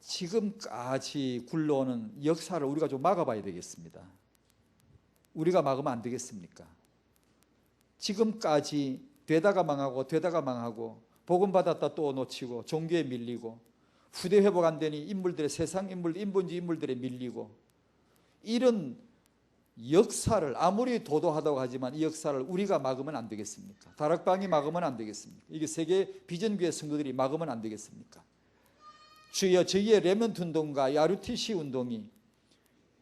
지금까지 굴러오는 역사를 우리가 좀 막아봐야 되겠습니다. 우리가 막으면 안 되겠습니까? 지금까지 되다가 망하고 복음 받았다 또 놓치고 종교에 밀리고 후대 회복 안 되니 인물들의 세상 인물, 인본주의 인물들에 밀리고 이런 역사를 아무리 도도하다고 하지만 이 역사를 우리가 막으면 안 되겠습니까? 다락방이 막으면 안 되겠습니까? 이게 세계 비전교회 성도들이 막으면 안 되겠습니까? 주여 저희의 렘넌트 운동과 RUTC 운동이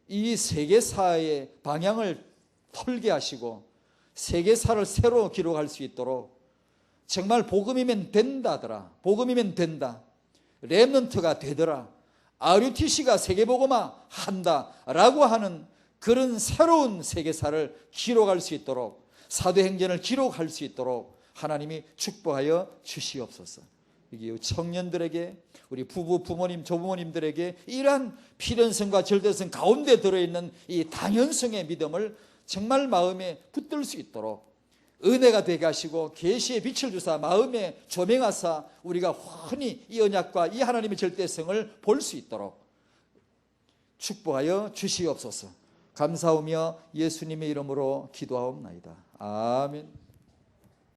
이 세계사의 방향을 털게 하시고 세계사를 새로 기록할 수 있도록 정말 복음이면 된다더라. 복음이면 된다. 렘넌트가 되더라. RUTC가 세계복음화 한다라고 하는 그런 새로운 세계사를 기록할 수 있도록 사도행전을 기록할 수 있도록 하나님이 축복하여 주시옵소서. 여기 청년들에게 우리 부부, 부모님, 조부모님들에게 이러한 필연성과 절대성 가운데 들어있는 이 당연성의 믿음을 정말 마음에 붙들 수 있도록 은혜가 되게 하시고 계시의 빛을 주사 마음에 조명하사 우리가 흔히 이 언약과 이 하나님의 절대성을 볼 수 있도록 축복하여 주시옵소서. 감사하며 예수님의 이름으로 기도하옵나이다. 아멘.